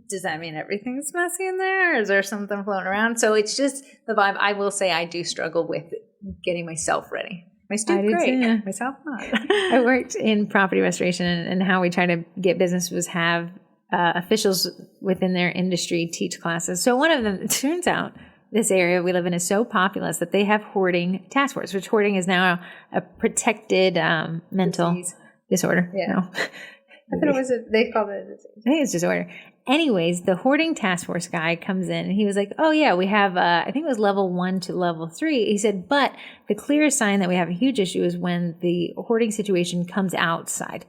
[SPEAKER 2] does that mean everything's messy in there? Or is there something floating around? So it's just the vibe. I will say I do struggle with getting myself ready. My stoop great, myself not.
[SPEAKER 1] I worked in property restoration, and how we try to get business was have officials within their industry teach classes. So one of them, it turns out, this area we live in is so populous that they have hoarding task force, which hoarding is now a protected mental disorder.
[SPEAKER 2] Yeah.
[SPEAKER 1] No.
[SPEAKER 2] I thought it was they called it a disease.
[SPEAKER 1] I think it's disorder. Anyways, the hoarding task force guy comes in and he was like, oh yeah, we have, I think it was level 1 to level 3. He said, but the clearest sign that we have a huge issue is when the hoarding situation comes outside.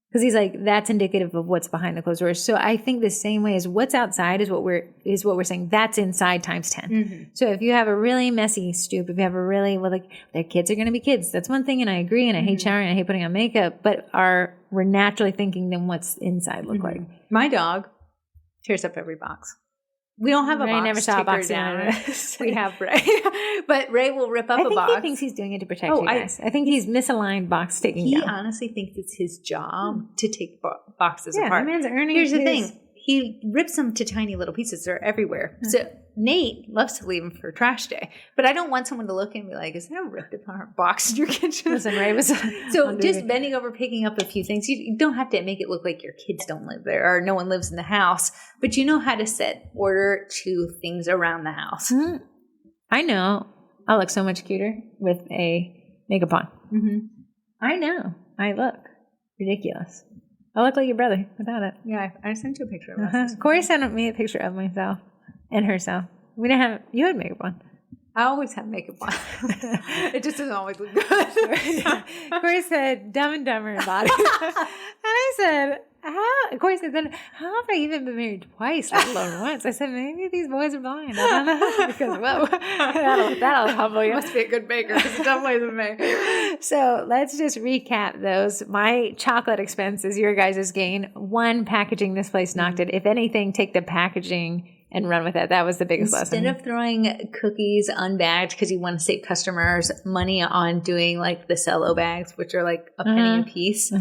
[SPEAKER 1] Because he's like, that's indicative of what's behind the closed doors. So I think the same way as what's outside is what we're saying. That's inside times 10. Mm-hmm. So if you have a really messy stoop, if you have a really, well, like their kids are going to be kids. That's one thing. And I agree. And I hate showering. I hate putting on makeup. But we're naturally thinking then what's inside look like.
[SPEAKER 2] My dog tears up every box. We don't have a box.
[SPEAKER 1] I never saw a box down.
[SPEAKER 2] We have Ray. But Ray will rip up a box.
[SPEAKER 1] I think he thinks he's doing it to protect you guys. I think he's misaligned box taking down.
[SPEAKER 2] He honestly thinks it's his job to take boxes apart.
[SPEAKER 1] Yeah, man's earning
[SPEAKER 2] Here's the thing. He rips them to tiny little pieces. They're everywhere. Mm-hmm. So Nate loves to leave them for trash day. But I don't want someone to look and be like, is there a ripped apart box in your kitchen?
[SPEAKER 1] Listen, Ray was
[SPEAKER 2] so just bending over, picking up a few things. You don't have to make it look like your kids don't live there or no one lives in the house. But you know how to set order to things around the house.
[SPEAKER 1] Mm-hmm. I know. I look so much cuter with a makeup on. Mm-hmm. I know. I look ridiculous. I look like your brother without it.
[SPEAKER 2] Yeah, I sent you a picture of us.
[SPEAKER 1] Corey sent me a picture of myself and herself. We didn't have, you had makeup on.
[SPEAKER 2] I always have makeup on. It just doesn't always look good.
[SPEAKER 1] Corey said, Dumb and Dumber in body. And I said, how? Corey said, then how have I even been married twice, let alone once? I said, maybe these boys are blind. I don't know. Because, whoa, that'll humble you.
[SPEAKER 2] Must be a good baker because it's dumb ways of making.
[SPEAKER 1] So let's just recap those. My chocolate expenses, your guys' gain. One, packaging this place knocked it. If anything, take the packaging and run with it. That was the biggest lesson.
[SPEAKER 2] Instead of throwing cookies unbagged because you want to save customers money on doing like the cello bags, which are like a penny a piece,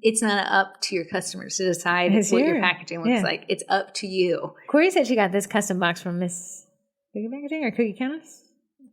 [SPEAKER 2] it's not up to your customers to decide what your packaging looks like. It's up to you.
[SPEAKER 1] Corey said she got this custom box from Miss Cookie Packaging or Cookie Countess.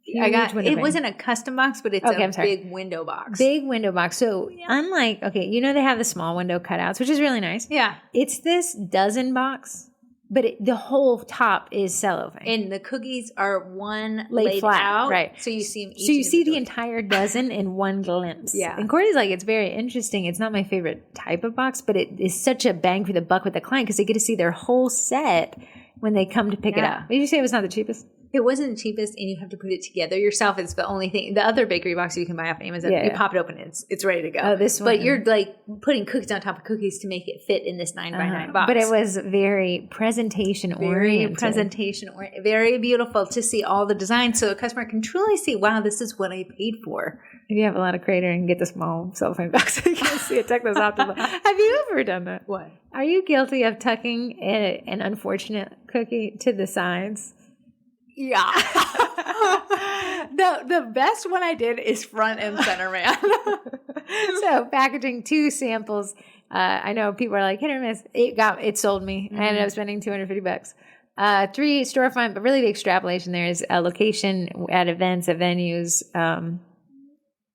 [SPEAKER 2] It wasn't a custom box, but it's a big window box.
[SPEAKER 1] Big window box. So unlike, they have the small window cutouts, which is really nice.
[SPEAKER 2] Yeah.
[SPEAKER 1] It's this dozen box. But the whole top is cellophane.
[SPEAKER 2] And the cookies are one laid
[SPEAKER 1] flat
[SPEAKER 2] out.
[SPEAKER 1] Right.
[SPEAKER 2] So you see them each.
[SPEAKER 1] So you see the entire dozen in one glimpse.
[SPEAKER 2] Yeah.
[SPEAKER 1] And Corey's like, it's very interesting. It's not my favorite type of box, but it is such a bang for the buck with the client because they get to see their whole set when they come to pick it up. Did you say it was not the cheapest?
[SPEAKER 2] It wasn't the cheapest, and you have to put it together yourself. It's the only thing. The other bakery box you can buy off Amazon, you pop it open, and it's ready to go.
[SPEAKER 1] Oh, this one.
[SPEAKER 2] But you're like putting cookies on top of cookies to make it fit in this 9x9 box.
[SPEAKER 1] But it was very presentation oriented.
[SPEAKER 2] Very beautiful to see all the designs, so a customer can truly see, wow, this is what I paid for.
[SPEAKER 1] If you have a lot of crater and get the small cellophane box, you can see it. Check this out. Have you ever done that?
[SPEAKER 2] What?
[SPEAKER 1] Are you guilty of tucking an unfortunate cookie to the sides?
[SPEAKER 2] Yeah. The best one I did is front and center, man.
[SPEAKER 1] So packaging 2 samples. I know people are like hit or miss. It sold me. I ended up spending $250. 3 storefront, but really the extrapolation there is a location at events, at venues.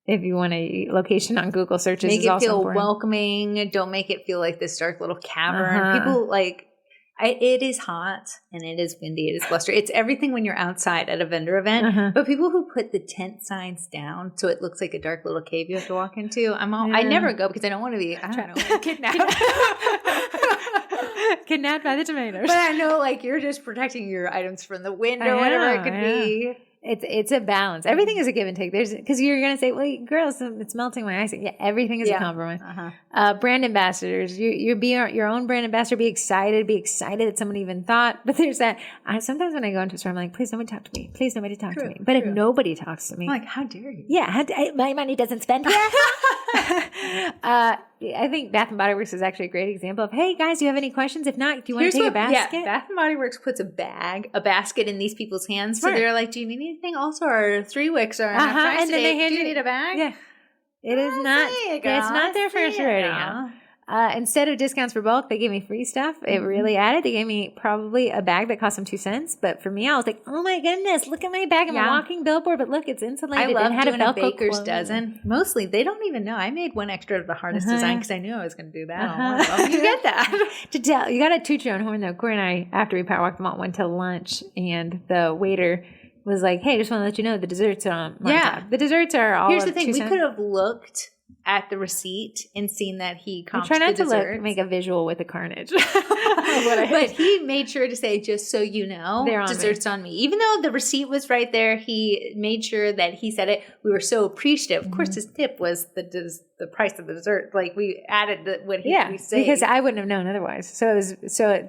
[SPEAKER 1] If you want a location on Google searches,
[SPEAKER 2] make
[SPEAKER 1] is
[SPEAKER 2] it
[SPEAKER 1] also
[SPEAKER 2] feel
[SPEAKER 1] important.
[SPEAKER 2] Welcoming. Don't make it feel like this dark little cavern. People it is hot and it is windy. It is blustery. It's everything when you're outside at a vendor event. But people who put the tent signs down so it looks like a dark little cave you have to walk into, I never go because I don't want to be, kidnapped.
[SPEAKER 1] Kidnapped by the tomatoes.
[SPEAKER 2] But I know you're just protecting your items from the wind or whatever it could be.
[SPEAKER 1] It's a balance. Everything is a give and take. Because you're going to say, well, girls, it's melting my ice. Yeah, everything is a compromise. Brand ambassadors. You be your own brand ambassador. Be excited that someone even thought. But there's that. Sometimes when I go into a store, I'm like, please nobody talk to me. Please nobody talk to me. But if nobody talks to me.
[SPEAKER 2] I'm like, how dare you?
[SPEAKER 1] Yeah. My money doesn't spend here. I think Bath & Body Works is actually a great example of, hey, guys, do you have any questions? If not, do you want to take a basket?
[SPEAKER 2] Yeah, Bath & Body Works puts a basket in these people's hands. So they're like, do you need anything? Also, our 3 wicks are on price
[SPEAKER 1] and then
[SPEAKER 2] today.
[SPEAKER 1] they hand
[SPEAKER 2] do you need a bag?
[SPEAKER 1] Yeah. It is not. It's not their first rodeo. Instead of discounts for bulk, they gave me free stuff. It really added. They gave me probably a bag that cost them 2 cents. But for me, I was like, oh my goodness, look at my bag. I'm a walking billboard, but look, it's insulated.
[SPEAKER 2] I love
[SPEAKER 1] had
[SPEAKER 2] doing
[SPEAKER 1] a
[SPEAKER 2] a baker's dozen. Mostly, they don't even know. I made one extra of the hardest design because I knew I was going to do that. You get that.
[SPEAKER 1] You got to toot your own horn, though. Corey and I, after we power walked them all, went to lunch, and the waiter was like, hey, just want to let you know the desserts are on my tab. The desserts are all
[SPEAKER 2] Here's the thing. We could have looked at the receipt and seen that he comped
[SPEAKER 1] try not
[SPEAKER 2] the
[SPEAKER 1] to make a visual with the carnage.
[SPEAKER 2] But he made sure to say, just so you know, desserts on me. Even though the receipt was right there, he made sure that he said it. We were so appreciative. Of course, his tip was the price of the dessert. Like, we added what we say.
[SPEAKER 1] Because I wouldn't have known otherwise. So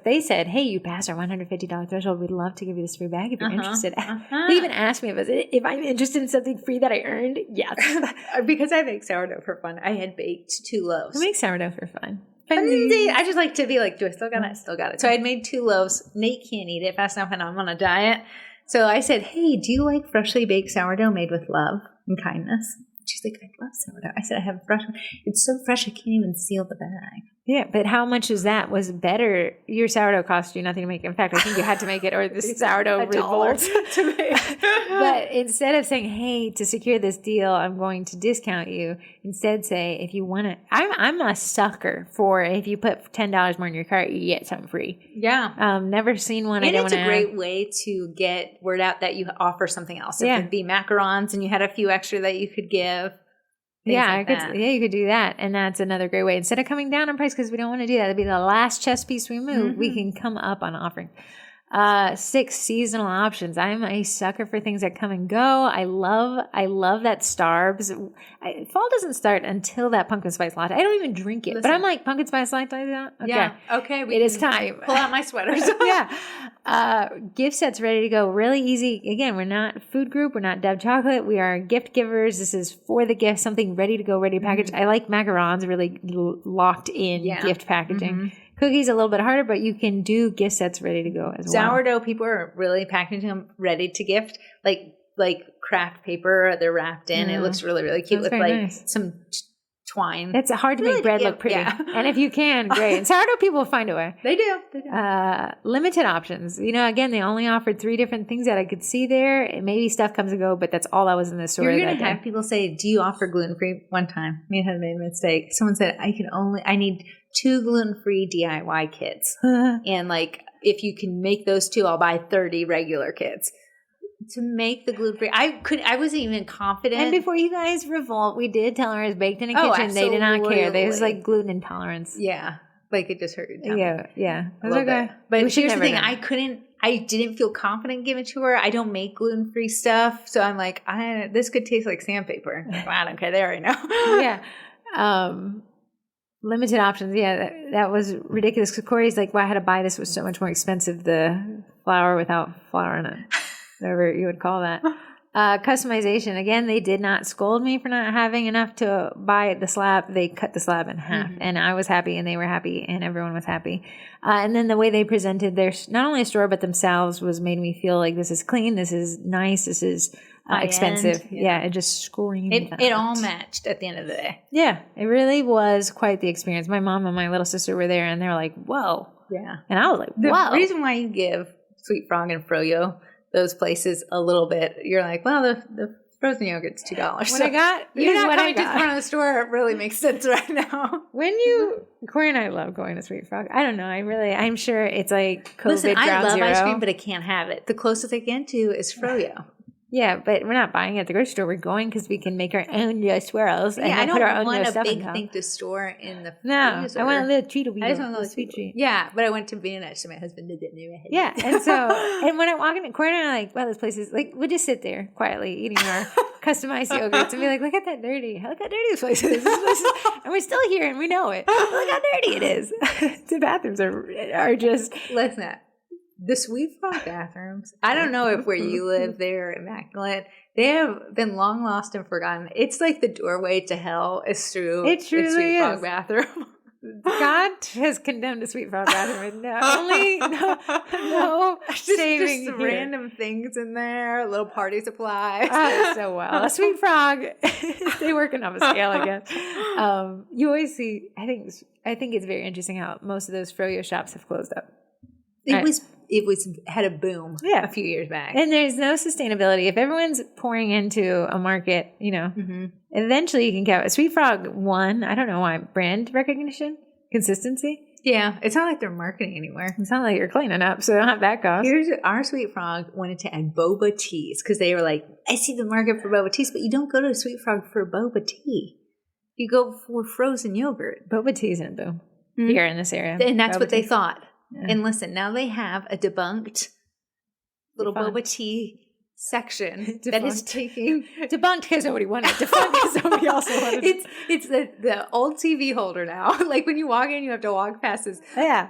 [SPEAKER 1] they said, hey, you passed our $150 threshold. We'd love to give you this free bag if you're interested. They even asked me if I'm interested in something free that I earned. Yes.
[SPEAKER 2] Because I make sourdough for fun. I had baked 2 loaves.
[SPEAKER 1] I make sourdough for fun.
[SPEAKER 2] I just like to be like, do I still got it? Still got it. So I had made 2 loaves. Nate can't eat it fast enough and I'm on a diet. So I said, hey, do you like freshly baked sourdough made with love and kindness? She's like, I love sourdough. I said, I have fresh. It's so fresh, I can't even seal the bag.
[SPEAKER 1] Yeah, but how much is that? Was better? Your sourdough cost you nothing to make. In fact, I think you had to make it, or the sourdough revolt to make. But instead of saying, "Hey, to secure this deal, I'm going to discount you," instead say, "If you want to," I'm a sucker for if you put $10 more in your cart, you get something free.
[SPEAKER 2] Yeah,
[SPEAKER 1] never seen one.
[SPEAKER 2] And it's a great way to get word out that you offer something else. It could be macarons, and you had a few extra that you could give. You
[SPEAKER 1] could do that. And that's another great way. Instead of coming down on price, because we don't want to do that, it'll be the last chess piece we move, we can come up on offering. 6 seasonal options. I'm a sucker for things that come and go. I love that Starbs. Fall doesn't start until that pumpkin spice latte. I don't even drink it, but I'm like, pumpkin spice latte. Okay.
[SPEAKER 2] Yeah. Okay.
[SPEAKER 1] It is time.
[SPEAKER 2] Pull out my sweaters.
[SPEAKER 1] Gift sets ready to go. Really easy. Again, we're not food group. We're not Dove chocolate. We are gift givers. This is for the gift, something ready to go, ready to package. I like macarons, really locked in gift packaging. Cookies a little bit harder, but you can do gift sets ready to go as well.
[SPEAKER 2] Sourdough, people are really packaging them ready to gift, like craft paper. They're wrapped in. It looks really, really cute.
[SPEAKER 1] That's with
[SPEAKER 2] some twine.
[SPEAKER 1] It's hard to make bread look pretty. Yeah. And if you can, great. And sourdough people will find a way.
[SPEAKER 2] They do.
[SPEAKER 1] Limited options. Again, they only offered 3 different things that I could see there. And maybe stuff comes and go, but that's all that was in the store.
[SPEAKER 2] You're going to have people say, do you offer gluten-free? One time, me had made a mistake. Someone said, I need 2 gluten-free DIY kits. And if you can make those 2, I'll buy 30 regular kits. To make the gluten-free, I wasn't even confident.
[SPEAKER 1] And before you guys revolt, we did tell her it was baked in a kitchen.
[SPEAKER 2] Absolutely.
[SPEAKER 1] They did not care. They was like gluten intolerance.
[SPEAKER 2] Yeah. It just hurt your tummy.
[SPEAKER 1] Yeah.
[SPEAKER 2] That's okay. But here's the thing. I didn't feel confident giving it to her. I don't make gluten-free stuff. So I'm like, this could taste like sandpaper. I don't care. They already know.
[SPEAKER 1] Limited options. Yeah, that was ridiculous. Because Corey's like, well, I had to buy this. It was so much more expensive. The flour without flour in it. Whatever you would call that. Customization. Again, they did not scold me for not having enough to buy the slab. They cut the slab in half. And I was happy and they were happy and everyone was happy. And then the way they presented their, not only a store, but themselves made me feel like this is clean, this is nice, this is expensive. Yeah, it just screamed.
[SPEAKER 2] It all matched at the end of the day.
[SPEAKER 1] Yeah, it really was quite the experience. My mom and my little sister were there and they were like, whoa.
[SPEAKER 2] Yeah.
[SPEAKER 1] And I was like, whoa.
[SPEAKER 2] The reason why you give Sweet Frog and Froyo those places a little bit, you're like, well, the frozen yogurt's $2.
[SPEAKER 1] What I got,
[SPEAKER 2] you're not coming to the front of the store. It really makes sense right now.
[SPEAKER 1] Corey and I love going to Sweet Frog. I don't know. I'm sure it's like COVID
[SPEAKER 2] Listen, I love
[SPEAKER 1] zero.
[SPEAKER 2] Ice cream, but I can't have it. The closest I get to is Froyo.
[SPEAKER 1] Yeah, but we're not buying it at the grocery store. We're going because we can make our own swirls. And
[SPEAKER 2] I don't
[SPEAKER 1] put our own
[SPEAKER 2] want a
[SPEAKER 1] stuff
[SPEAKER 2] big thing to store in the freezer.
[SPEAKER 1] I want a little treat.
[SPEAKER 2] I just want a little sweet treat. Yeah, but I went to Vienna, so my husband did it.
[SPEAKER 1] Yeah, and when I walk in the corner, I'm like, wow, this place is like, we'll just sit there quietly eating our customized yogurts and be like, look at that dirty. Look how dirty this place is. And we're still here and we know it. Look how dirty it is. The bathrooms are just.
[SPEAKER 2] Listen, the Sweet Frog bathrooms, I don't know if where you live, they're immaculate. They have been long lost and forgotten. It's like the doorway to hell is through the Sweet Frog bathroom.
[SPEAKER 1] God has condemned a sweet frog rather than no saving
[SPEAKER 2] just
[SPEAKER 1] here.
[SPEAKER 2] random things in there, little party supplies.
[SPEAKER 1] So well. A sweet frog, they working up a scale, I guess. You always see, I think it's very interesting how most of those froyo shops have closed up.
[SPEAKER 2] It had a boom a few years back.
[SPEAKER 1] And there's no sustainability. If everyone's pouring into a market, eventually you can get a Sweet Frog won. I don't know why. Brand recognition? Consistency?
[SPEAKER 2] Yeah. It's not like they're marketing anywhere.
[SPEAKER 1] It's not like you're cleaning up, so they don't have that cost.
[SPEAKER 2] Here's our Sweet Frog wanted to add boba teas because they were like, I see the market for boba teas, but you don't go to Sweet Frog for boba tea. You go for frozen yogurt.
[SPEAKER 1] Boba tea's in a boom here in this area.
[SPEAKER 2] And that's what they thought. Yeah. And listen, now they have a debunked little boba tea section that is taking
[SPEAKER 1] debunked because nobody wanted it. Defunct because somebody also wanted it.
[SPEAKER 2] It's the old TV holder now. Like when you walk in, you have to walk past this.
[SPEAKER 1] Yeah.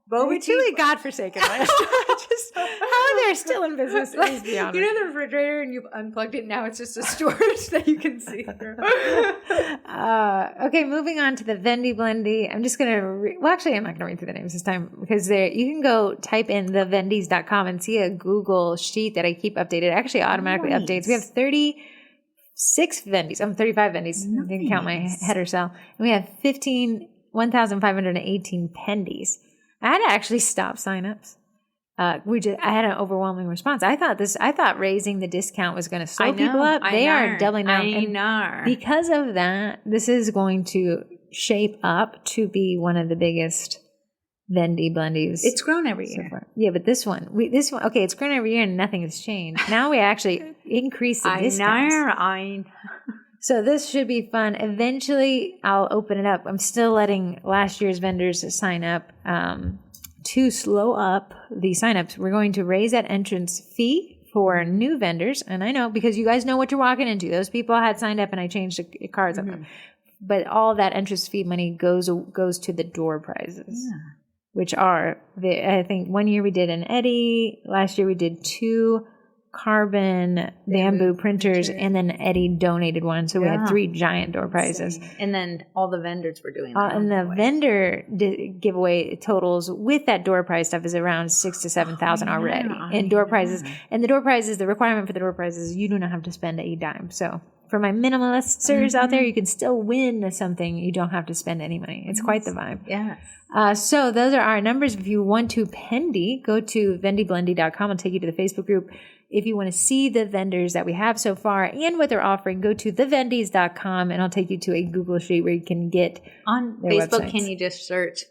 [SPEAKER 2] Boba
[SPEAKER 1] it's really godforsaken. Just how they're still in business is beyond.
[SPEAKER 2] You know the refrigerator and you've unplugged it. Now it's just a storage that you can see through.
[SPEAKER 1] Okay, moving on to the Vendy Blendy. I'm just going to actually, I'm not going to read through the names this time because you can go type in thevendys.com and see a Google sheet that I keep updated. It actually automatically updates. We have 36 Vendys. 35 Vendys. Nice. I didn't count my header cell. And we have 1,518 pendies. I had to actually stop signups. I had an overwhelming response. I thought raising the discount was going to slow people up. They are doubling down. Because of that, this is going to shape up to be one of the biggest Vendy Blendies.
[SPEAKER 2] It's grown every year.
[SPEAKER 1] So yeah, but this one, okay, it's grown every year and nothing has changed. Now we actually increase the discounts. So this should be fun. Eventually, I'll open it up. I'm still letting last year's vendors sign up. To slow up the signups, we're going to raise that entrance fee for new vendors. And I know because you guys know what you're walking into. Those people had signed up and I changed the cards on them. But all that entrance fee money goes to the door prizes, which are, I think one year we did an Eddie. Last year we did 2 carbon bamboo printers, and then Eddie donated one, so we had 3 giant door prizes.
[SPEAKER 2] And then all the vendors were doing that.
[SPEAKER 1] And the vendor giveaway totals with that door prize stuff is around 6,000 to 7,000 already in door prizes. And the door prizes, the requirement for the door prizes, you do not have to spend a dime. So for my minimalisters out there, you can still win something. You don't have to spend any money. It's quite the vibe.
[SPEAKER 2] Yes.
[SPEAKER 1] So those are our numbers. If you want to pendy, go to vendyblendy.com. I'll take you to the Facebook group. If you want to see the vendors that we have so far and what they're offering, go to thevendys.com and I'll take you to a Google sheet where you can get
[SPEAKER 2] on Facebook. Websites. Can you just search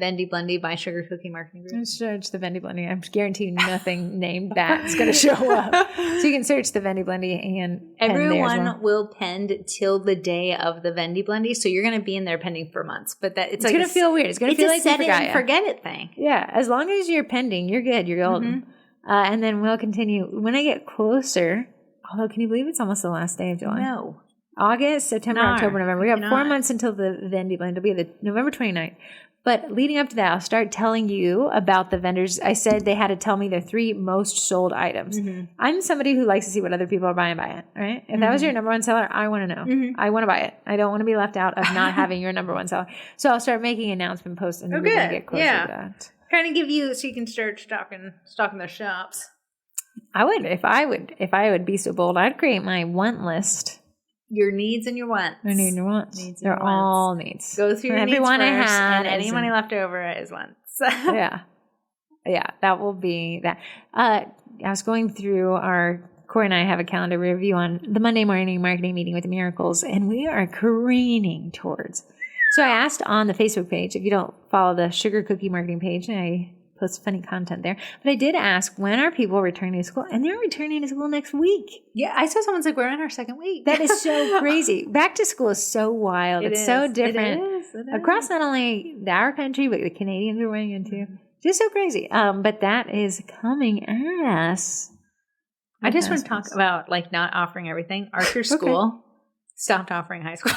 [SPEAKER 2] Vendy Blendy by Sugar Cookie Marketing Group?
[SPEAKER 1] Search the Vendy Blendy. I'm guaranteeing nothing named that is going to show up. So you can search the Vendy Blendy and
[SPEAKER 2] everyone will pend till the day of the Vendy Blendy. So you're going to be in there pending for months. But it's like
[SPEAKER 1] going to feel weird. It's going to feel like
[SPEAKER 2] set it and forget it thing.
[SPEAKER 1] Yeah, as long as you're pending, you're good. You're golden. And then we'll continue. When I get closer, although can you believe it's almost the last day of July?
[SPEAKER 2] No.
[SPEAKER 1] August, September, October, November. We have 4 months until the Vendy Blend. It'll be the November 29th. But leading up to that, I'll start telling you about the vendors. I said they had to tell me their 3 most sold items. I'm somebody who likes to see what other people are buying and buy it, right? If that was your number one seller, I want to know. I want to buy it. I don't want to be left out of not having your number one seller. So I'll start making announcement posts and we're going to get closer to that.
[SPEAKER 2] Kind of give you so you can start stocking their shops.
[SPEAKER 1] I would if I would be so bold. I'd create my want list.
[SPEAKER 2] Your needs and your wants.
[SPEAKER 1] My needs and your wants. They're all needs.
[SPEAKER 2] Go through your
[SPEAKER 1] everyone
[SPEAKER 2] needs first,
[SPEAKER 1] I have,
[SPEAKER 2] and any money left over is wants.
[SPEAKER 1] yeah, that will be that. I was going through Corey and I have a calendar review on the Monday morning marketing meeting with the Miracles, and we are careening towards. So I asked on the Facebook page, if you don't follow the Sugar Cookie Marketing page, I post funny content there. But I did ask, when are people returning to school? And they're returning to school next week.
[SPEAKER 2] Yeah, I saw someone's like, we're in our 2nd week.
[SPEAKER 1] That is so crazy. Back to school is so wild. It's so different. It is. Across not only our country, but the Canadians are weighing into. Just so crazy. But that is coming at us.
[SPEAKER 2] I just want to talk about not offering everything. Archer's school stopped offering high school.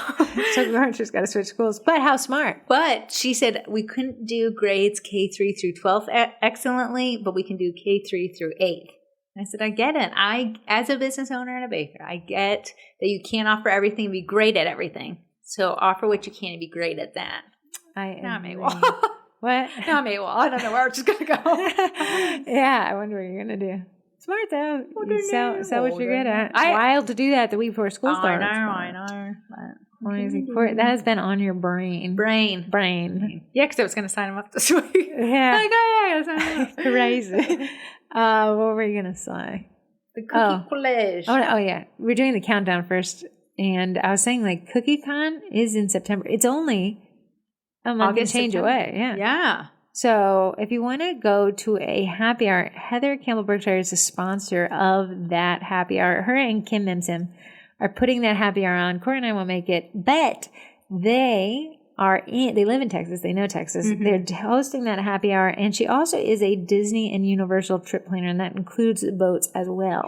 [SPEAKER 1] So Archer's got to switch schools. But how smart.
[SPEAKER 2] But she said we couldn't do grades K3 through 12 excellently, but we can do K3 through 8th. And I said, I get it. As a business owner and a baker, I get that you can't offer everything and be great at everything. So offer what you can and be great at that. Not
[SPEAKER 1] agree.
[SPEAKER 2] Maywall.
[SPEAKER 1] What?
[SPEAKER 2] Not Maywall. I don't know where I'm just going to go.
[SPEAKER 1] Yeah, I wonder what you're going to do. Smart though. You sell what you're good at. Wild to do that the week before school starts.
[SPEAKER 2] I know.
[SPEAKER 1] That has been on your brain.
[SPEAKER 2] Brain. Yeah, because I was going to sign him up this week.
[SPEAKER 1] Yeah.
[SPEAKER 2] Like, I gotta sign him up.
[SPEAKER 1] Crazy. What were you going to say?
[SPEAKER 2] The cookie collage.
[SPEAKER 1] Oh, yeah. We're doing the countdown first. And I was saying, like, CookieCon is in September. It's only a month and change away.
[SPEAKER 2] Yeah.
[SPEAKER 1] So if you want to go to a happy hour, Heather Campbell Berkshire is a sponsor of that happy hour. Her and Kim Mimsim are putting that happy hour on. Corey and I won't make it, but they live in Texas. They know Texas. Mm-hmm. They're hosting that happy hour. And she also is a Disney and Universal trip planner, and that includes the boats as well.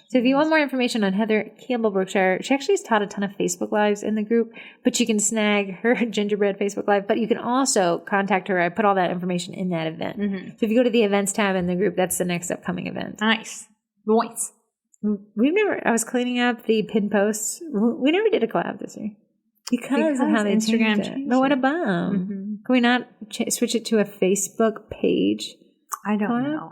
[SPEAKER 1] So if you want more information on Heather Campbell Berkshire, she actually has taught a ton of Facebook Lives in the group, but you can snag her gingerbread Facebook Live, but you can also contact her. I put all that information in that event. Mm-hmm. So if you go to the events tab in the group, that's the next upcoming event.
[SPEAKER 2] Nice.
[SPEAKER 1] I was cleaning up the pin posts. We never did a collab this year. Because of how they
[SPEAKER 2] Instagram
[SPEAKER 1] changed it. But what a bum. Mm-hmm. Can we not switch it to a Facebook page?
[SPEAKER 2] I don't know.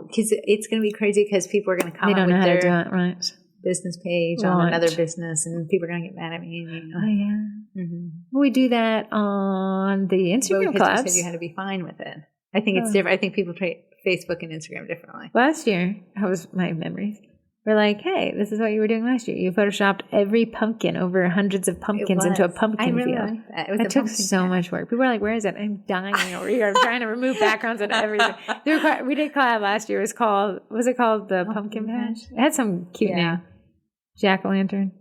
[SPEAKER 2] Because it's going to be crazy because people are going to come up with
[SPEAKER 1] how
[SPEAKER 2] their
[SPEAKER 1] to do it, right.
[SPEAKER 2] business page on another business, and people are going to get mad at me.
[SPEAKER 1] Oh, yeah. Mm-hmm. We do that on the Instagram collabs.
[SPEAKER 2] You said you had to be fine with it. I think it's different. I think people treat Facebook and Instagram differently.
[SPEAKER 1] Last year, that was my memories. We're like, hey, this is what you were doing last year. You photoshopped every pumpkin, over hundreds of pumpkins into a pumpkin field.
[SPEAKER 2] Like that.
[SPEAKER 1] It took so much work. People were like, where is it? I'm dying over here. I'm trying to remove backgrounds and everything. We did collab last year. Was it called the Pumpkin Patch? It had some cute name. Jack-o'-lantern.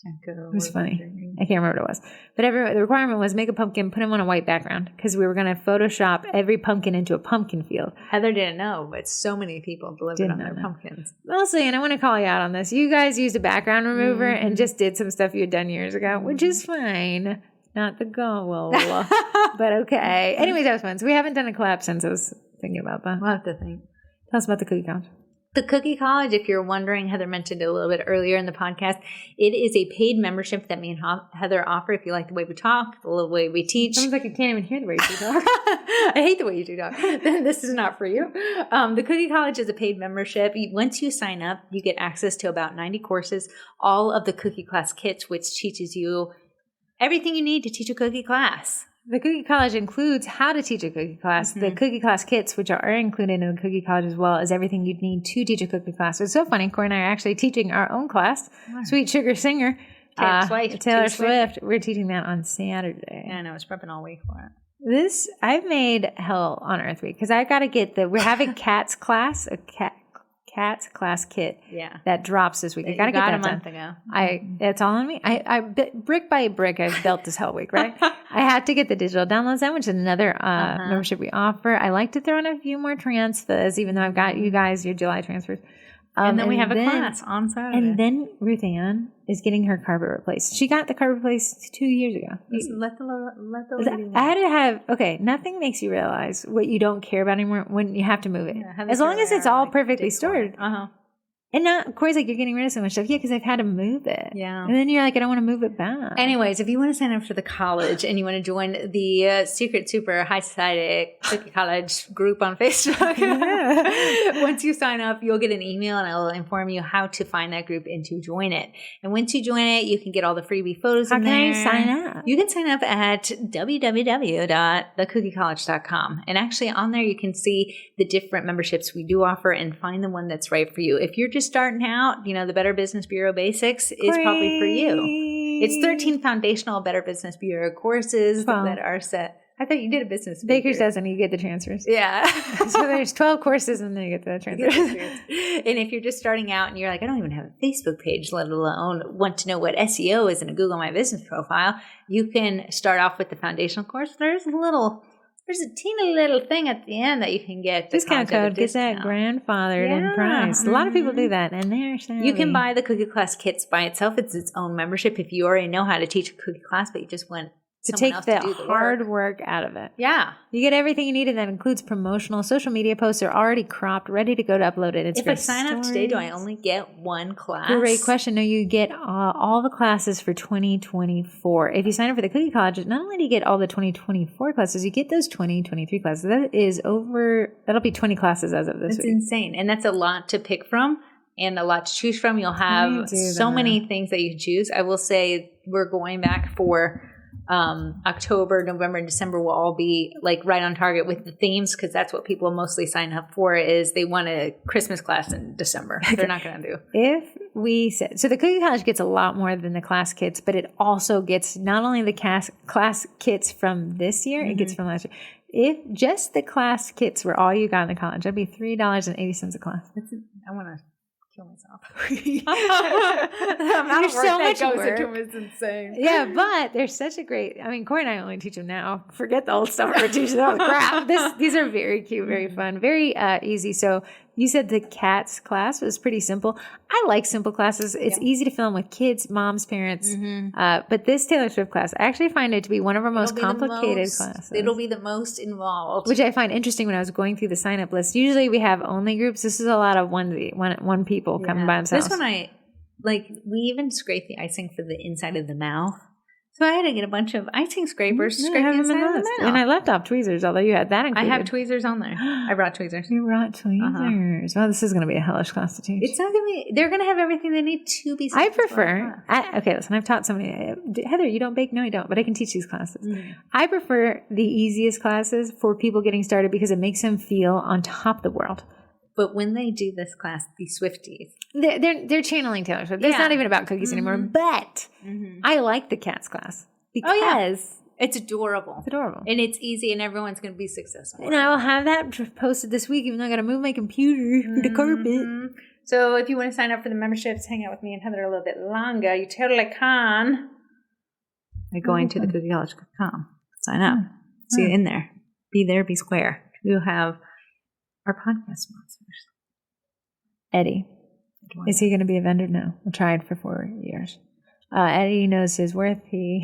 [SPEAKER 1] It was funny. I can't remember what it was. But the requirement was make a pumpkin, put him on a white background, because we were going to Photoshop every pumpkin into a pumpkin field.
[SPEAKER 2] Heather didn't know, but so many people delivered on their pumpkins.
[SPEAKER 1] Mostly, and I want to call you out on this. You guys used a background remover and just did some stuff you had done years ago, which is fine. Not the goal. But okay. Anyways, that was fun. So we haven't done a collab since I was thinking about that.
[SPEAKER 2] We'll have to think.
[SPEAKER 1] Tell us about the Cookie College.
[SPEAKER 2] The Cookie College, if you're wondering, Heather mentioned it a little bit earlier in the podcast. It is a paid membership that me and Heather offer if you like the way we talk, the way we teach.
[SPEAKER 1] Sounds like I can't even hear the way you talk.
[SPEAKER 2] I hate the way you do talk. Then this is not for you. The Cookie College is a paid membership. Once you sign up, you get access to about 90 courses, all of the Cookie Class kits, which teaches you everything you need to teach a cookie class.
[SPEAKER 1] The Cookie College includes how to teach a cookie class, the Cookie Class kits, which are included in the Cookie College, as well as everything you'd need to teach a cookie class. It's so funny. Corey and I are actually teaching our own class, Sweet Sugar Singer, Taylor Swift. We're teaching that on Saturday.
[SPEAKER 2] Yeah, I know. I was prepping all week for it.
[SPEAKER 1] I've made hell on earth week because I got to get we're having Cat's class, Cat's class kit.
[SPEAKER 2] Yeah.
[SPEAKER 1] That drops this week. I got to get that a month ago. It's all on me. I brick by brick, I've built this whole week, right? I had to get the digital downloads in, which is another membership we offer. I like to throw in a few more transfers, even though I've got you guys your July transfers.
[SPEAKER 2] And then we have a class on Saturday.
[SPEAKER 1] And then Ruth Ann is getting her carpet replaced. She got the carpet replaced 2 years ago.
[SPEAKER 2] Let the lady
[SPEAKER 1] I had to have, nothing makes you realize what you don't care about anymore when you have to move it. Yeah, as long as it's all perfectly stored. And now, Corey's like, you're getting rid of so much stuff. Yeah, because I've had to move it.
[SPEAKER 2] Yeah.
[SPEAKER 1] And then you're like, I don't want to move it back.
[SPEAKER 2] Anyways, if you want to sign up for the college and you want to join the Secret Super High Society Cookie College group on Facebook, once you sign up, you'll get an email and it'll inform you how to find that group and to join it. And once you join it, you can get all the freebie photos in there.
[SPEAKER 1] How can I sign up?
[SPEAKER 2] You can sign up at www.thecookiecollege.com. And actually on there, you can see the different memberships we do offer and find the one that's right for you. If you're just starting out, the Better Business Bureau Basics is probably for you. It's 13 foundational Better Business Bureau courses that are set. I thought you did a business.
[SPEAKER 1] Baker's doesn't. You get the transfers.
[SPEAKER 2] Yeah.
[SPEAKER 1] So there's 12 courses and then you get the transfers.
[SPEAKER 2] And if you're just starting out and you're like, I don't even have a Facebook page, let alone want to know what SEO is in a Google My Business profile, you can start off with the foundational course. There's a teeny little thing at the end that you can get.
[SPEAKER 1] Discount code. Get that grandfathered in price. A lot of people do that, and they're savvy.
[SPEAKER 2] You can buy the Cookie Class kits by itself. It's its own membership if you already know how to teach a cookie class, but you just want
[SPEAKER 1] to take the hard work out of it.
[SPEAKER 2] Yeah.
[SPEAKER 1] You get everything you need, and that includes promotional social media posts are already cropped, ready to go to upload it.
[SPEAKER 2] If I sign up today, do I only get one class?
[SPEAKER 1] Great question. No, you get all the classes for 2024. If you sign up for the Cookie College, not only do you get all the 2024 classes, you get those 2023 classes. That'll be 20 classes as of this week.
[SPEAKER 2] That's insane. And that's a lot to pick from and a lot to choose from. You'll have so many things that you can choose. I will say we're going back for October, November, and December will all be like right on target with the themes, because that's what people mostly sign up for, is they want a Christmas class in December. They're not going to do.
[SPEAKER 1] If we said, so the Cookie College gets a lot more than the class kits, but it also gets not only the class kits from this year, it gets from last year. If just the class kits were all you got in the college, that'd be $3.80 a class.
[SPEAKER 2] I want to kill myself.
[SPEAKER 1] There's so much work.
[SPEAKER 2] It's insane.
[SPEAKER 1] Yeah, but there's such a great, Corey and I only teach them now. Forget the old stuff. We're teaching all the crap. These are very cute, very fun, very easy. So you said the cats class was pretty simple. I like simple classes. It's easy to film with kids, moms, parents. But this Taylor Swift class, I actually find it to be one of our most complicated classes.
[SPEAKER 2] It'll be the most involved.
[SPEAKER 1] Which I find interesting when I was going through the sign-up list. Usually we have only groups. This is a lot of one people coming by themselves.
[SPEAKER 2] This one we even scrape the icing for the inside of the mouth. So I had to get a bunch of icing scrapers to scrape the inside of the mouth.
[SPEAKER 1] And I left off tweezers, although you had that included.
[SPEAKER 2] I have tweezers on there. I brought tweezers.
[SPEAKER 1] You brought tweezers. Well, this is going to be a hellish class to teach.
[SPEAKER 2] It's not going to be. They're going to have everything they need to be.
[SPEAKER 1] I prefer. Okay, listen. I've taught somebody. Heather, you don't bake? No, I don't. But I can teach these classes. I prefer the easiest classes for people getting started because it makes them feel on top of the world.
[SPEAKER 2] But when they do this class, the Swifties,
[SPEAKER 1] they're channeling Taylor Swift. It's not even about cookies anymore. But I like the cats class because
[SPEAKER 2] it's adorable.
[SPEAKER 1] It's adorable.
[SPEAKER 2] And it's easy, and everyone's going to be successful.
[SPEAKER 1] And I will have that posted this week, even though I got to move my computer for the carpet.
[SPEAKER 2] So if you want to sign up for the memberships, hang out with me and Heather a little bit longer, you totally can. By going to thecookiecollege.com. Sign up. See you in there. Be there, be square. We'll have our podcast sponsors.
[SPEAKER 1] Eddie. Is he going to be a vendor? No. I tried for 4 years. Eddie knows his worth. You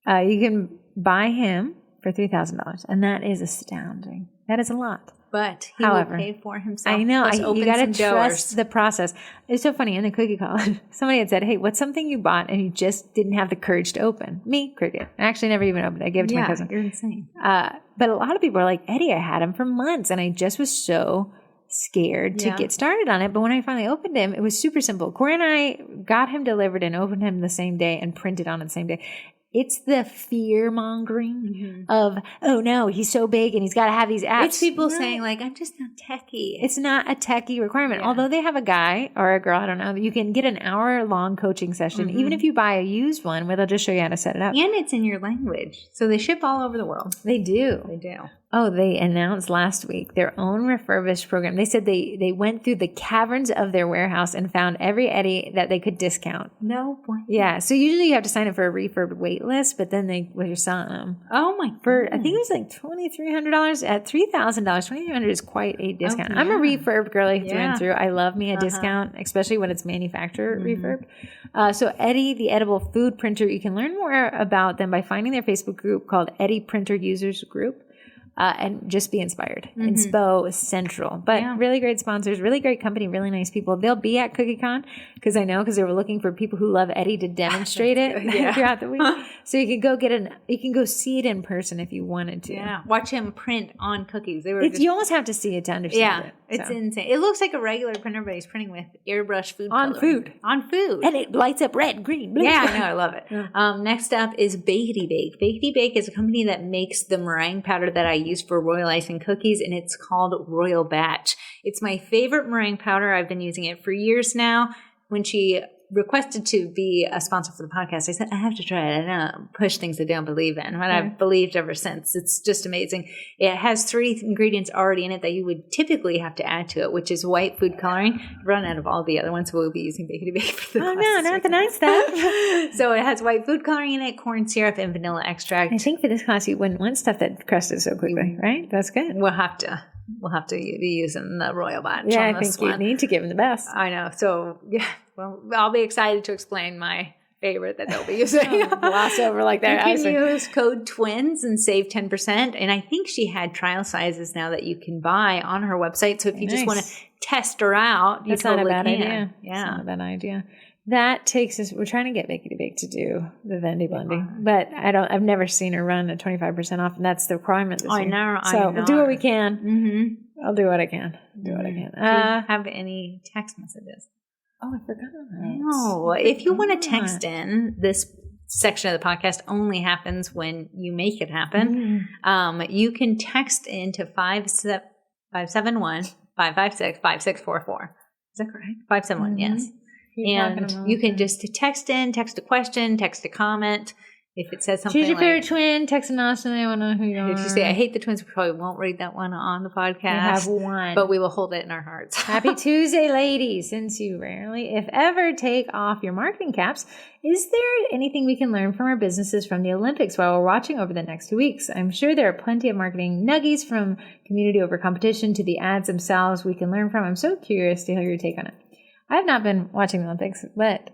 [SPEAKER 1] can buy him for $3,000, and that is astounding. That is a lot.
[SPEAKER 2] But he will pay for himself.
[SPEAKER 1] I know. You got to trust the process. It's so funny. In the Cookie College, somebody had said, hey, what's something you bought and you just didn't have the courage to open? Me, Cricket. I actually never even opened it. I gave it to my cousin.
[SPEAKER 2] You're insane.
[SPEAKER 1] But a lot of people are like, Eddie, I had him for months, and I just was so scared to get started on it. But when I finally opened him, it was super simple. Corey and I got him delivered and opened him the same day and printed on it the same day. It's the fear mongering of, oh no, he's so big and he's got to have these apps.
[SPEAKER 2] It's people saying like, I'm just not techie.
[SPEAKER 1] It's not a techie requirement. Although they have a guy or a girl, I don't know, you can get an hour-long coaching session, even if you buy a used one, where they'll just show you how to set it up.
[SPEAKER 2] And it's in your language. So they ship all over the world.
[SPEAKER 1] They do.
[SPEAKER 2] They do.
[SPEAKER 1] Oh, they announced last week their own refurbished program. They said they went through the caverns of their warehouse and found every Eddie that they could discount.
[SPEAKER 2] No point.
[SPEAKER 1] Yeah. So usually you have to sign up for a refurbed wait list, but then you're selling them.
[SPEAKER 2] Oh my!
[SPEAKER 1] I think it was like $2,300 at $3,000. $2,300 is quite a discount. I'm a refurbed girly through and through. I love me a discount, especially when it's manufacturer refurbed. So Eddie, the edible food printer, you can learn more about them by finding their Facebook group called Eddie Printer Users Group. And just be inspired. Inspo is central. But really great sponsors, really great company, really nice people. They'll be at CookieCon because they were looking for people who love Eddie to demonstrate it throughout the week. So you can go you can go see it in person if you wanted to.
[SPEAKER 2] Yeah, watch him print on cookies.
[SPEAKER 1] You almost have to see it to understand it.
[SPEAKER 2] It's insane. It looks like a regular printer, but he's printing with airbrush food
[SPEAKER 1] on
[SPEAKER 2] coloring.
[SPEAKER 1] On food. And it lights up red, green, blue.
[SPEAKER 2] Yeah, I know. I love it. Next up is Bakety Bake. Bakety Bake is a company that makes the meringue powder that I use for royal icing cookies, and it's called Royal Batch. It's my favorite meringue powder. I've been using it for years now. When she requested to be a sponsor for the podcast, I said, I have to try it. I don't push things I don't believe in, but I've believed ever since. It's just amazing. It has 3 ingredients already in it that you would typically have to add to it, which is white food coloring. I've run out of all the other ones, so we'll be using Bakety Bake for the
[SPEAKER 1] Oh no, not the nice stuff.
[SPEAKER 2] So it has white food coloring in it, corn syrup, and vanilla extract.
[SPEAKER 1] I think for this class you wouldn't want stuff that crusted so quickly, right? That's good.
[SPEAKER 2] We'll have to be using the Royal Batch.
[SPEAKER 1] Yeah, I think you need to give them the best.
[SPEAKER 2] I know. So, well, I'll be excited to explain my favorite that they'll be using.
[SPEAKER 1] Gloss over like that.
[SPEAKER 2] You can use code TWINS and save 10%. And I think she had trial sizes now that you can buy on her website. So if you just want to test her out, you totally can.
[SPEAKER 1] Idea.
[SPEAKER 2] Yeah.
[SPEAKER 1] It's not a bad idea. That takes us, we're trying to get Vicky to Bake to do the Vendy blending, but I've never seen her run at 25% off, and that's the requirement this year. So we'll do what we can. Mm-hmm. I'll do what I can. Do what I can.
[SPEAKER 2] Do you have any text messages?
[SPEAKER 1] Oh, I forgot.
[SPEAKER 2] No. If you want to text in, this section of the podcast only happens when you make it happen. You can text into 571-556-5644. Is that correct? 571, yes. And you can just text in, text a question, text a comment. If it says something
[SPEAKER 1] choose your favorite twin, text an awesome. I want to know who you are.
[SPEAKER 2] If you say, I hate the twins, we probably won't read that one on the podcast. We
[SPEAKER 1] have one.
[SPEAKER 2] But we will hold it in our hearts.
[SPEAKER 1] Happy Tuesday, ladies. Since you rarely, if ever, take off your marketing caps, is there anything we can learn from our businesses from the Olympics while we're watching over the next 2 weeks? I'm sure there are plenty of marketing nuggies from community over competition to the ads themselves we can learn from. I'm so curious to hear your take on it. I have not been watching the Olympics, but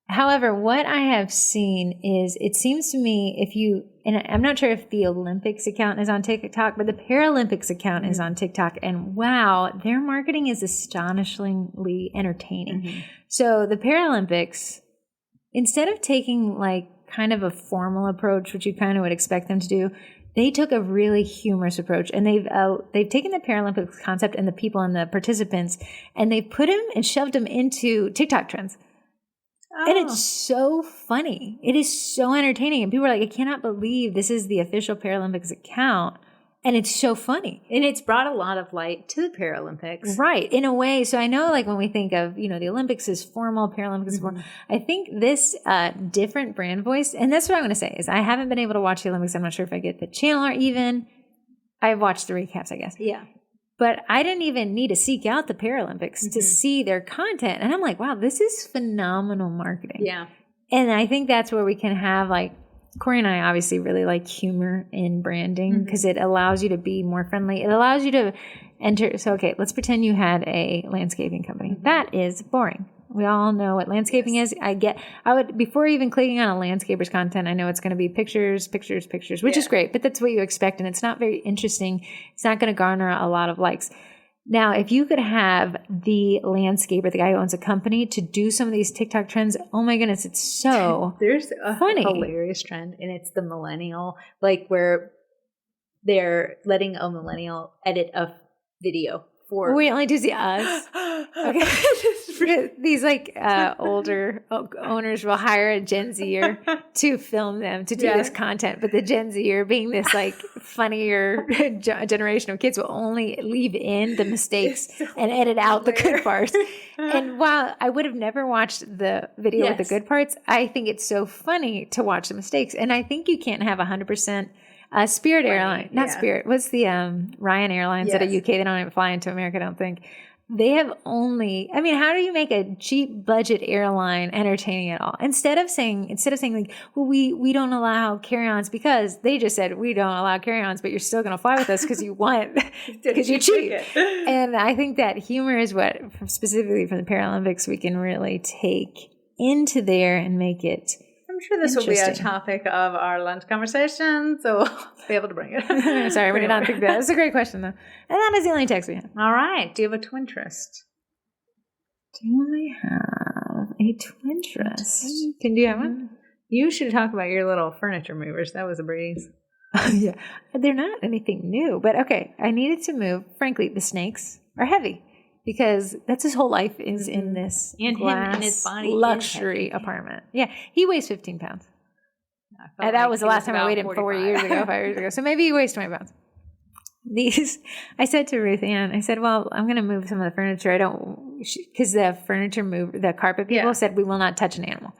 [SPEAKER 1] however, what I have seen is it seems to me and I'm not sure if the Olympics account is on TikTok, but the Paralympics account is on TikTok, and wow, their marketing is astonishingly entertaining. So the Paralympics, instead of taking like kind of a formal approach, which you kind of would expect them to do, they took a really humorous approach, and they've taken the Paralympics concept and the people and the participants, and they've put them and shoved them into TikTok trends. And it's so funny. It is so entertaining. And people are like, I cannot believe this is the official Paralympics account. And it's so funny.
[SPEAKER 2] And it's brought a lot of light to the Paralympics.
[SPEAKER 1] Right. In a way. So I know like when we think of, the Olympics is formal, Paralympics is formal. I think this different brand voice, and that's what I'm going to say, is I haven't been able to watch the Olympics. I'm not sure if I get the channel or even. I've watched the recaps, I guess.
[SPEAKER 2] Yeah.
[SPEAKER 1] But I didn't even need to seek out the Paralympics to see their content. And I'm like, wow, this is phenomenal marketing.
[SPEAKER 2] Yeah.
[SPEAKER 1] And I think that's where we can have like, Corey and I obviously really like humor in branding because it allows you to be more friendly. It allows you to enter. So, okay, let's pretend you had a landscaping company. That is boring. We all know what landscaping is. Before even clicking on a landscaper's content, I know it's going to be pictures, which is great, but that's what you expect. And it's not very interesting. It's not going to garner a lot of likes. Now, if you could have the landscaper, the guy who owns a company, to do some of these TikTok trends, oh my goodness, it's so
[SPEAKER 2] There's a
[SPEAKER 1] funny.
[SPEAKER 2] Hilarious trend, and it's the millennial, like where they're letting a millennial edit a video for.
[SPEAKER 1] We only do see us. Okay. These like older owners will hire a Gen Zer to film them to do this content, but the Gen Zer, being this like funnier generation of kids, will only leave in the mistakes and edit out the good parts. And while I would have never watched the video with the good parts, I think it's so funny to watch the mistakes. And I think you can't have 100%. Spirit Airlines, not Spirit. What's the Ryan Airlines out of UK? They don't even fly into America, I don't think. They have only, how do you make a cheap budget airline entertaining at all? Instead of saying like, well, we don't allow carry-ons because they just said we don't allow carry-ons, but you're still going to fly with us because you want, because you're cheap. And I think that humor is what, specifically from the Paralympics, we can really take into there and make it.
[SPEAKER 2] I'm sure this will be a topic of our lunch conversation, so I'll be able to bring it.
[SPEAKER 1] Sorry, we did not think that. That's a great question, though. And that is the only text we have.
[SPEAKER 2] All right. Do you have a Twinterest?
[SPEAKER 1] Do I have a Twinterest?
[SPEAKER 2] Do you have one? You should talk about your little furniture movers. That was a breeze.
[SPEAKER 1] Yeah. They're not anything new, but okay. I needed to move. Frankly, the snakes are heavy. Because that's his whole life is in this glass
[SPEAKER 2] and his body
[SPEAKER 1] luxury apartment. Yeah, he weighs 15 pounds. And that was the last time I weighed him 5 years ago. So maybe he weighs 20 pounds. I said to Ruth Ann, I said, well, I'm going to move some of the furniture. Because the carpet people said we will not touch an animal,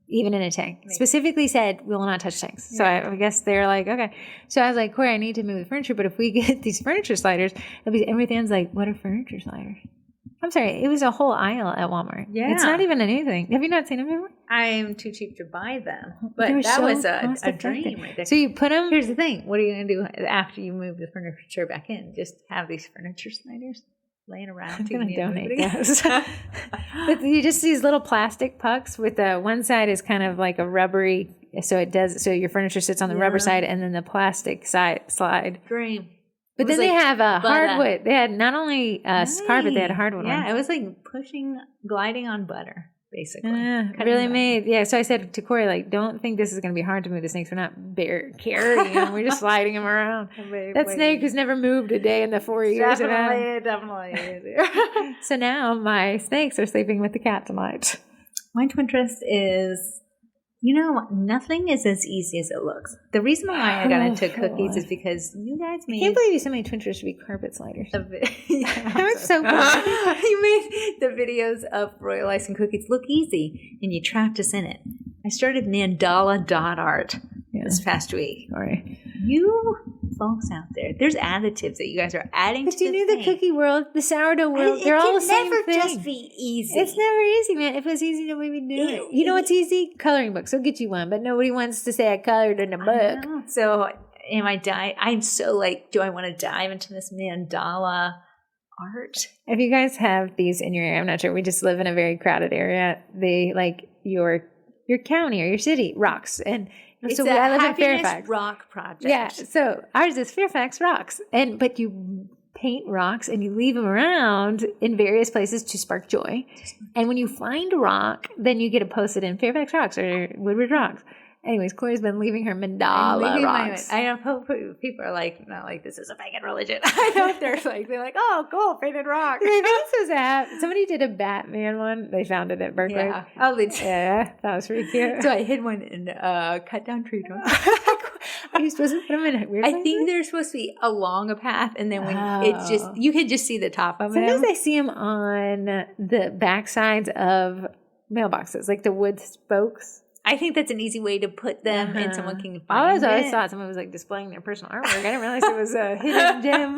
[SPEAKER 1] even in a tank. Maybe. Specifically said we will not touch tanks. So I guess they're like, okay. So I was like, Corey, I need to move the furniture, but if we get these furniture sliders, and Ruth Ann's like, what are furniture sliders? I'm sorry, it was a whole aisle at Walmart. Yeah. It's not even a new thing. Have you not seen them before?
[SPEAKER 2] I'm too cheap to buy them. But that was a dream right there.
[SPEAKER 1] So you put them...
[SPEAKER 2] Here's the thing. What are you going to do after you move the furniture back in? Just have these furniture sliders? laying around.
[SPEAKER 1] I'm going to donate those. But you just these little plastic pucks with one side is kind of like a rubbery, so your furniture sits on the rubber side, and then the plastic side slide.
[SPEAKER 2] Dream.
[SPEAKER 1] But then they have hardwood. They had not only carpet, they had hardwood ones.
[SPEAKER 2] Yeah, it was like gliding on butter. Basically,
[SPEAKER 1] really made. Yeah, so I said to Corey, like, don't think this is going to be hard to move the snakes. We're not carrying them. We're just sliding them around. That snake has never moved a day in the 4 years.
[SPEAKER 2] Definitely.
[SPEAKER 1] So now my snakes are sleeping with the cat tonight.
[SPEAKER 2] My twin twist is, nothing is as easy as it looks. The reason why I got into cookies is because you guys made...
[SPEAKER 1] I can't believe you sent my twin twist to be carpet sliders.
[SPEAKER 2] I'm so proud. You made the videos of royal icing cookies look easy, and you trapped us in it. I started mandala dot art this past week.
[SPEAKER 1] Sorry.
[SPEAKER 2] You folks out there, there's additives that you guys are adding to the
[SPEAKER 1] But you knew the cookie world, the sourdough world, they're all the same thing. It can never just
[SPEAKER 2] be easy.
[SPEAKER 1] It's never easy, man. If it was easy, nobody would do it. You know what's easy? Coloring books. I'll get you one, but nobody wants to say I colored in a book.
[SPEAKER 2] So I'm so like, do I want to dive into this mandala art?
[SPEAKER 1] If you guys have these in your area, I'm not sure. We just live in a very crowded area. They like your county or your city rocks. And so I live in Fairfax.
[SPEAKER 2] Rock project.
[SPEAKER 1] Yeah. So ours is Fairfax Rocks. But you paint rocks and you leave them around in various places to spark joy. And when you find a rock, then you get to post it in Fairfax Rocks or Woodward Rocks. Anyways, Corey's been leaving her mandala rocks.
[SPEAKER 2] I know people are like, no, like this is a pagan religion. I know they're like, oh, cool, painted rock.
[SPEAKER 1] Somebody did a Batman one. They found it at Berkeley.
[SPEAKER 2] Yeah,
[SPEAKER 1] that was pretty cute.
[SPEAKER 2] So I hid one in cut down tree trunks.
[SPEAKER 1] Are you supposed to put them in a weird?
[SPEAKER 2] I think they're supposed to be along a path, and then when you can just see the top of them.
[SPEAKER 1] Sometimes I see them on the back sides of mailboxes, like the wood spokes.
[SPEAKER 2] I think that's an easy way to put them and someone can find
[SPEAKER 1] I always thought someone was like displaying their personal artwork. I didn't realize it was a hidden gem.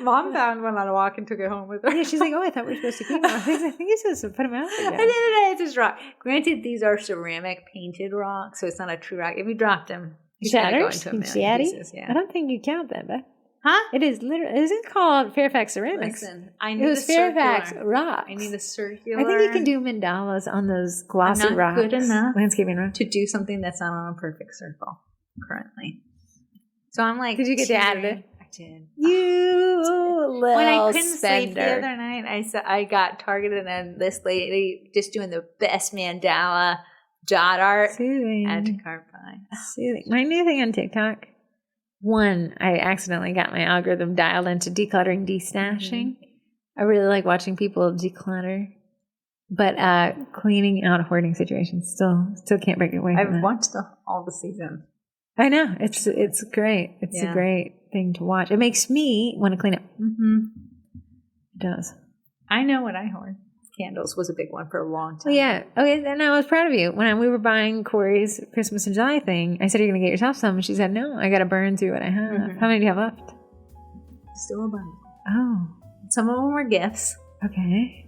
[SPEAKER 2] Mom found one on a walk and took it home with her.
[SPEAKER 1] Yeah, she's like, I thought we were supposed to keep them. I think you're supposed to put them out there.
[SPEAKER 2] At the end of the day, it's just rock. Granted, these are ceramic painted rocks, so it's not a true rock. If you dropped them, it's going to go into a million pieces. Yeah.
[SPEAKER 1] I don't think you count that, but...
[SPEAKER 2] Huh?
[SPEAKER 1] It is literally. It isn't called Fairfax Ceramics.
[SPEAKER 2] Listen, I need
[SPEAKER 1] it was Fairfax Rocks.
[SPEAKER 2] I need a circular.
[SPEAKER 1] I think you can do mandalas on those glossy rocks.
[SPEAKER 2] Good enough
[SPEAKER 1] landscaping rocks
[SPEAKER 2] to do something that's not on a perfect circle currently. So I'm like,
[SPEAKER 1] did you get to add it?
[SPEAKER 2] I did.
[SPEAKER 1] You little
[SPEAKER 2] when I couldn't sleep
[SPEAKER 1] spender.
[SPEAKER 2] The other night, I got targeted, and this lady just doing the best mandala dot art.
[SPEAKER 1] Soothing.
[SPEAKER 2] Add to cart pie.
[SPEAKER 1] Soothing. My new thing on TikTok. One, I accidentally got my algorithm dialed into decluttering, destashing. I really like watching people declutter, but cleaning out hoarding situations still can't break away from
[SPEAKER 2] I've watched all the seasons.
[SPEAKER 1] I know it's great. It's a great thing to watch. It makes me want to clean up.
[SPEAKER 2] Mm-hmm.
[SPEAKER 1] It does.
[SPEAKER 2] I know what I hoard. Candles was a big one for a long time.
[SPEAKER 1] Well, yeah. Okay, and I was proud of you. When we were buying Corey's Christmas in July thing, I said, "Are you going to get yourself some?" And she said, "No, I got to burn through what I have." Mm-hmm. How many do you have left?
[SPEAKER 2] Still a bunch.
[SPEAKER 1] Oh.
[SPEAKER 2] Some of them were gifts.
[SPEAKER 1] Okay.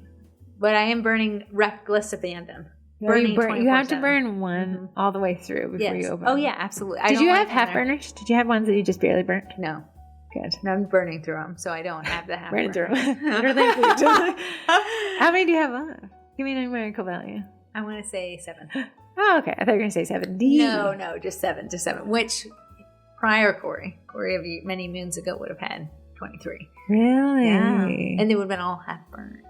[SPEAKER 2] But I am burning reckless abandon.
[SPEAKER 1] You have to burn one all the way through before you open it.
[SPEAKER 2] Oh, yeah, absolutely.
[SPEAKER 1] Did you have half burners? Did you have ones that you just barely burnt?
[SPEAKER 2] No.
[SPEAKER 1] Good.
[SPEAKER 2] No, I'm burning through them, so I don't have the half
[SPEAKER 1] burning through them. How many do you have left? Give me a numerical value.
[SPEAKER 2] I want to say 7.
[SPEAKER 1] Oh, okay. I thought you were going to say 70.
[SPEAKER 2] No, just 7. Which prior Corey of many moons ago would have had 23.
[SPEAKER 1] Really?
[SPEAKER 2] Yeah. And they would have been all half burned.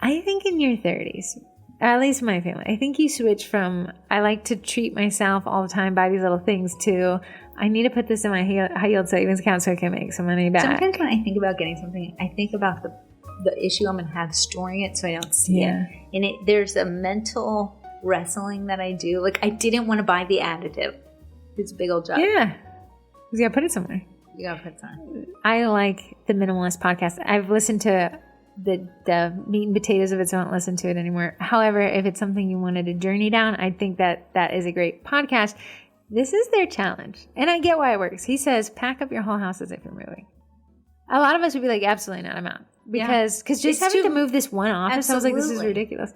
[SPEAKER 1] I think in your 30s, at least my family, I think you switch from I like to treat myself all the time, buy these little things, to I need to put this in my high yield savings account so I can make some money back.
[SPEAKER 2] Sometimes when I think about getting something, I think about the issue I'm going to have storing it so I don't see it. And there's a mental wrestling that I do. Like, I didn't want to buy the additive. It's a big old job.
[SPEAKER 1] Yeah. Because you got to put it somewhere.
[SPEAKER 2] You got to put it somewhere.
[SPEAKER 1] I like the Minimalist podcast. I've listened to the meat and potatoes of it, so I don't listen to it anymore. However, if it's something you wanted to journey down, I think that is a great podcast. This is their challenge. And I get why it works. He says, pack up your whole house as if you're moving. A lot of us would be like, absolutely not, I'm out. Because just having to move this one office, I was like, this is ridiculous.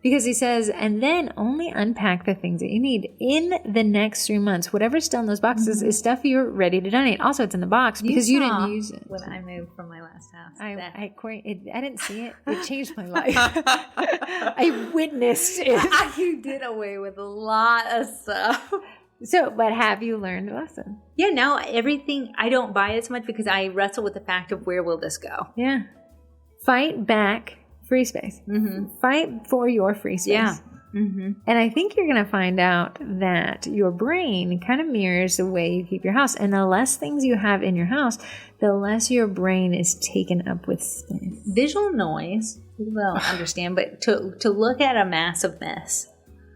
[SPEAKER 1] Because he says, and then only unpack the things that you need in the next 3 months. Whatever's still in those boxes is stuff you're ready to donate. Also, it's in the box because you didn't use it.
[SPEAKER 2] When I moved from my last house.
[SPEAKER 1] I didn't see it. It changed my life. I witnessed it.
[SPEAKER 2] You did away with a lot of stuff.
[SPEAKER 1] So, but have you learned a lesson?
[SPEAKER 2] Yeah, now everything, I don't buy it so much because I wrestle with the fact of where will this go?
[SPEAKER 1] Yeah. Fight back free space. Fight for your free space.
[SPEAKER 2] Yeah.
[SPEAKER 1] And I think you're going to find out that your brain kind of mirrors the way you keep your house. And the less things you have in your house, the less your brain is taken up with space.
[SPEAKER 2] Visual noise, people don't understand, but to look at a massive mess,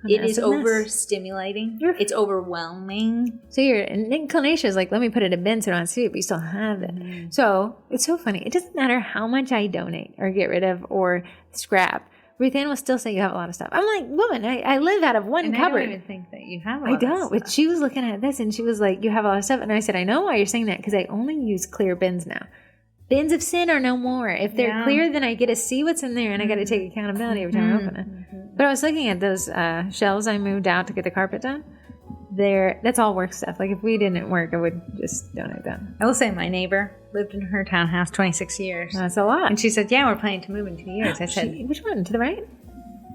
[SPEAKER 2] it is overstimulating. It's overwhelming.
[SPEAKER 1] So your inclination is like, let me put it in a bin so I don't see it, but you still have it. So it's so funny. It doesn't matter how much I donate or get rid of or scrap. Ruth Ann will still say you have a lot of stuff. I'm like, woman, I live out of one cupboard.
[SPEAKER 2] I don't even think that you have a lot of stuff.
[SPEAKER 1] I don't. But she was looking at this and she was like, you have a lot of stuff. And I said, I know why you're saying that because I only use clear bins now. Bins of sin are no more. If they're clear, then I get to see what's in there and I got to take accountability every time I open it. But I was looking at those shelves I moved out to get the carpet done. That's all work stuff. Like if we didn't work, I would just donate them.
[SPEAKER 2] I will say my neighbor lived in her townhouse 26 years.
[SPEAKER 1] That's a lot.
[SPEAKER 2] And she said, yeah, we're planning to move in 2 years. I said,
[SPEAKER 1] which one? To the right?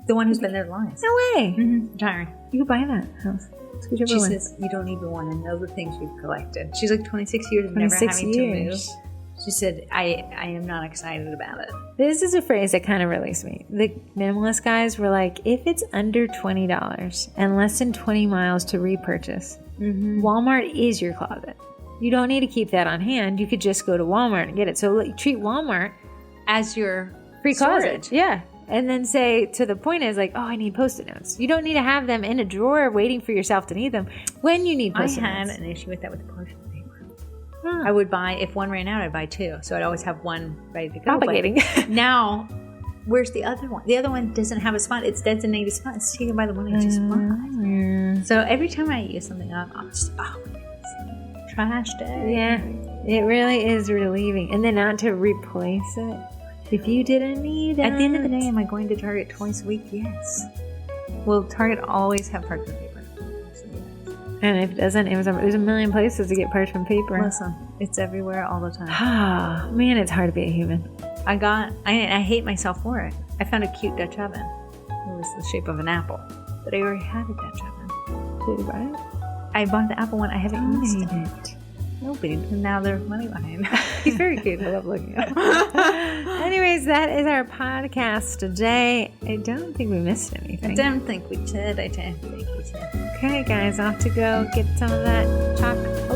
[SPEAKER 2] The one who's been there the longest.
[SPEAKER 1] No way.
[SPEAKER 2] Retiring.
[SPEAKER 1] You could buy that house.
[SPEAKER 2] She says, you don't even want to know the things we've collected. She's like 26 years of never having to move. She said, I am not excited about it.
[SPEAKER 1] This is a phrase that kind of released me. The minimalist guys were like, if it's under $20 and less than 20 miles to repurchase, Walmart is your closet. You don't need to keep that on hand. You could just go to Walmart and get it. So treat Walmart
[SPEAKER 2] as your
[SPEAKER 1] free closet. Yeah. And then say, to the point is like, oh, I need Post-it notes. You don't need to have them in a drawer waiting for yourself to need them when you need Post-it notes.
[SPEAKER 2] I had an issue with that with the parchment paper. I would buy, if one ran out, I'd buy two. So I'd always have one ready to go.
[SPEAKER 1] Propagating.
[SPEAKER 2] Now, where's the other one? The other one doesn't have a spot. It's designated spot. It's taken by the one I just bought. So every time I use something up, I'm just, oh my goodness, trash day.
[SPEAKER 1] Yeah, it really is relieving. And then not to replace it. If you didn't need it.
[SPEAKER 2] At the end of the day, am I going to Target twice a week? Yes. Will Target always have parchment paper?
[SPEAKER 1] And if it doesn't, there's a million places to get parchment paper.
[SPEAKER 2] Listen, it's everywhere all the time.
[SPEAKER 1] Ah, man, it's hard to be a human.
[SPEAKER 2] I hate myself for it. I found a cute Dutch oven. It was the shape of an apple. But I already had a Dutch oven.
[SPEAKER 1] Did you buy it?
[SPEAKER 2] I bought the apple one. I haven't used
[SPEAKER 1] it.
[SPEAKER 2] Nobody. Now there's money behind.
[SPEAKER 1] He's very cute. I love looking at him. Anyways, that is our podcast today. I don't think we missed anything.
[SPEAKER 2] I don't think we did. I don't think we did.
[SPEAKER 1] Okay, guys, off to go get some of that Choc-A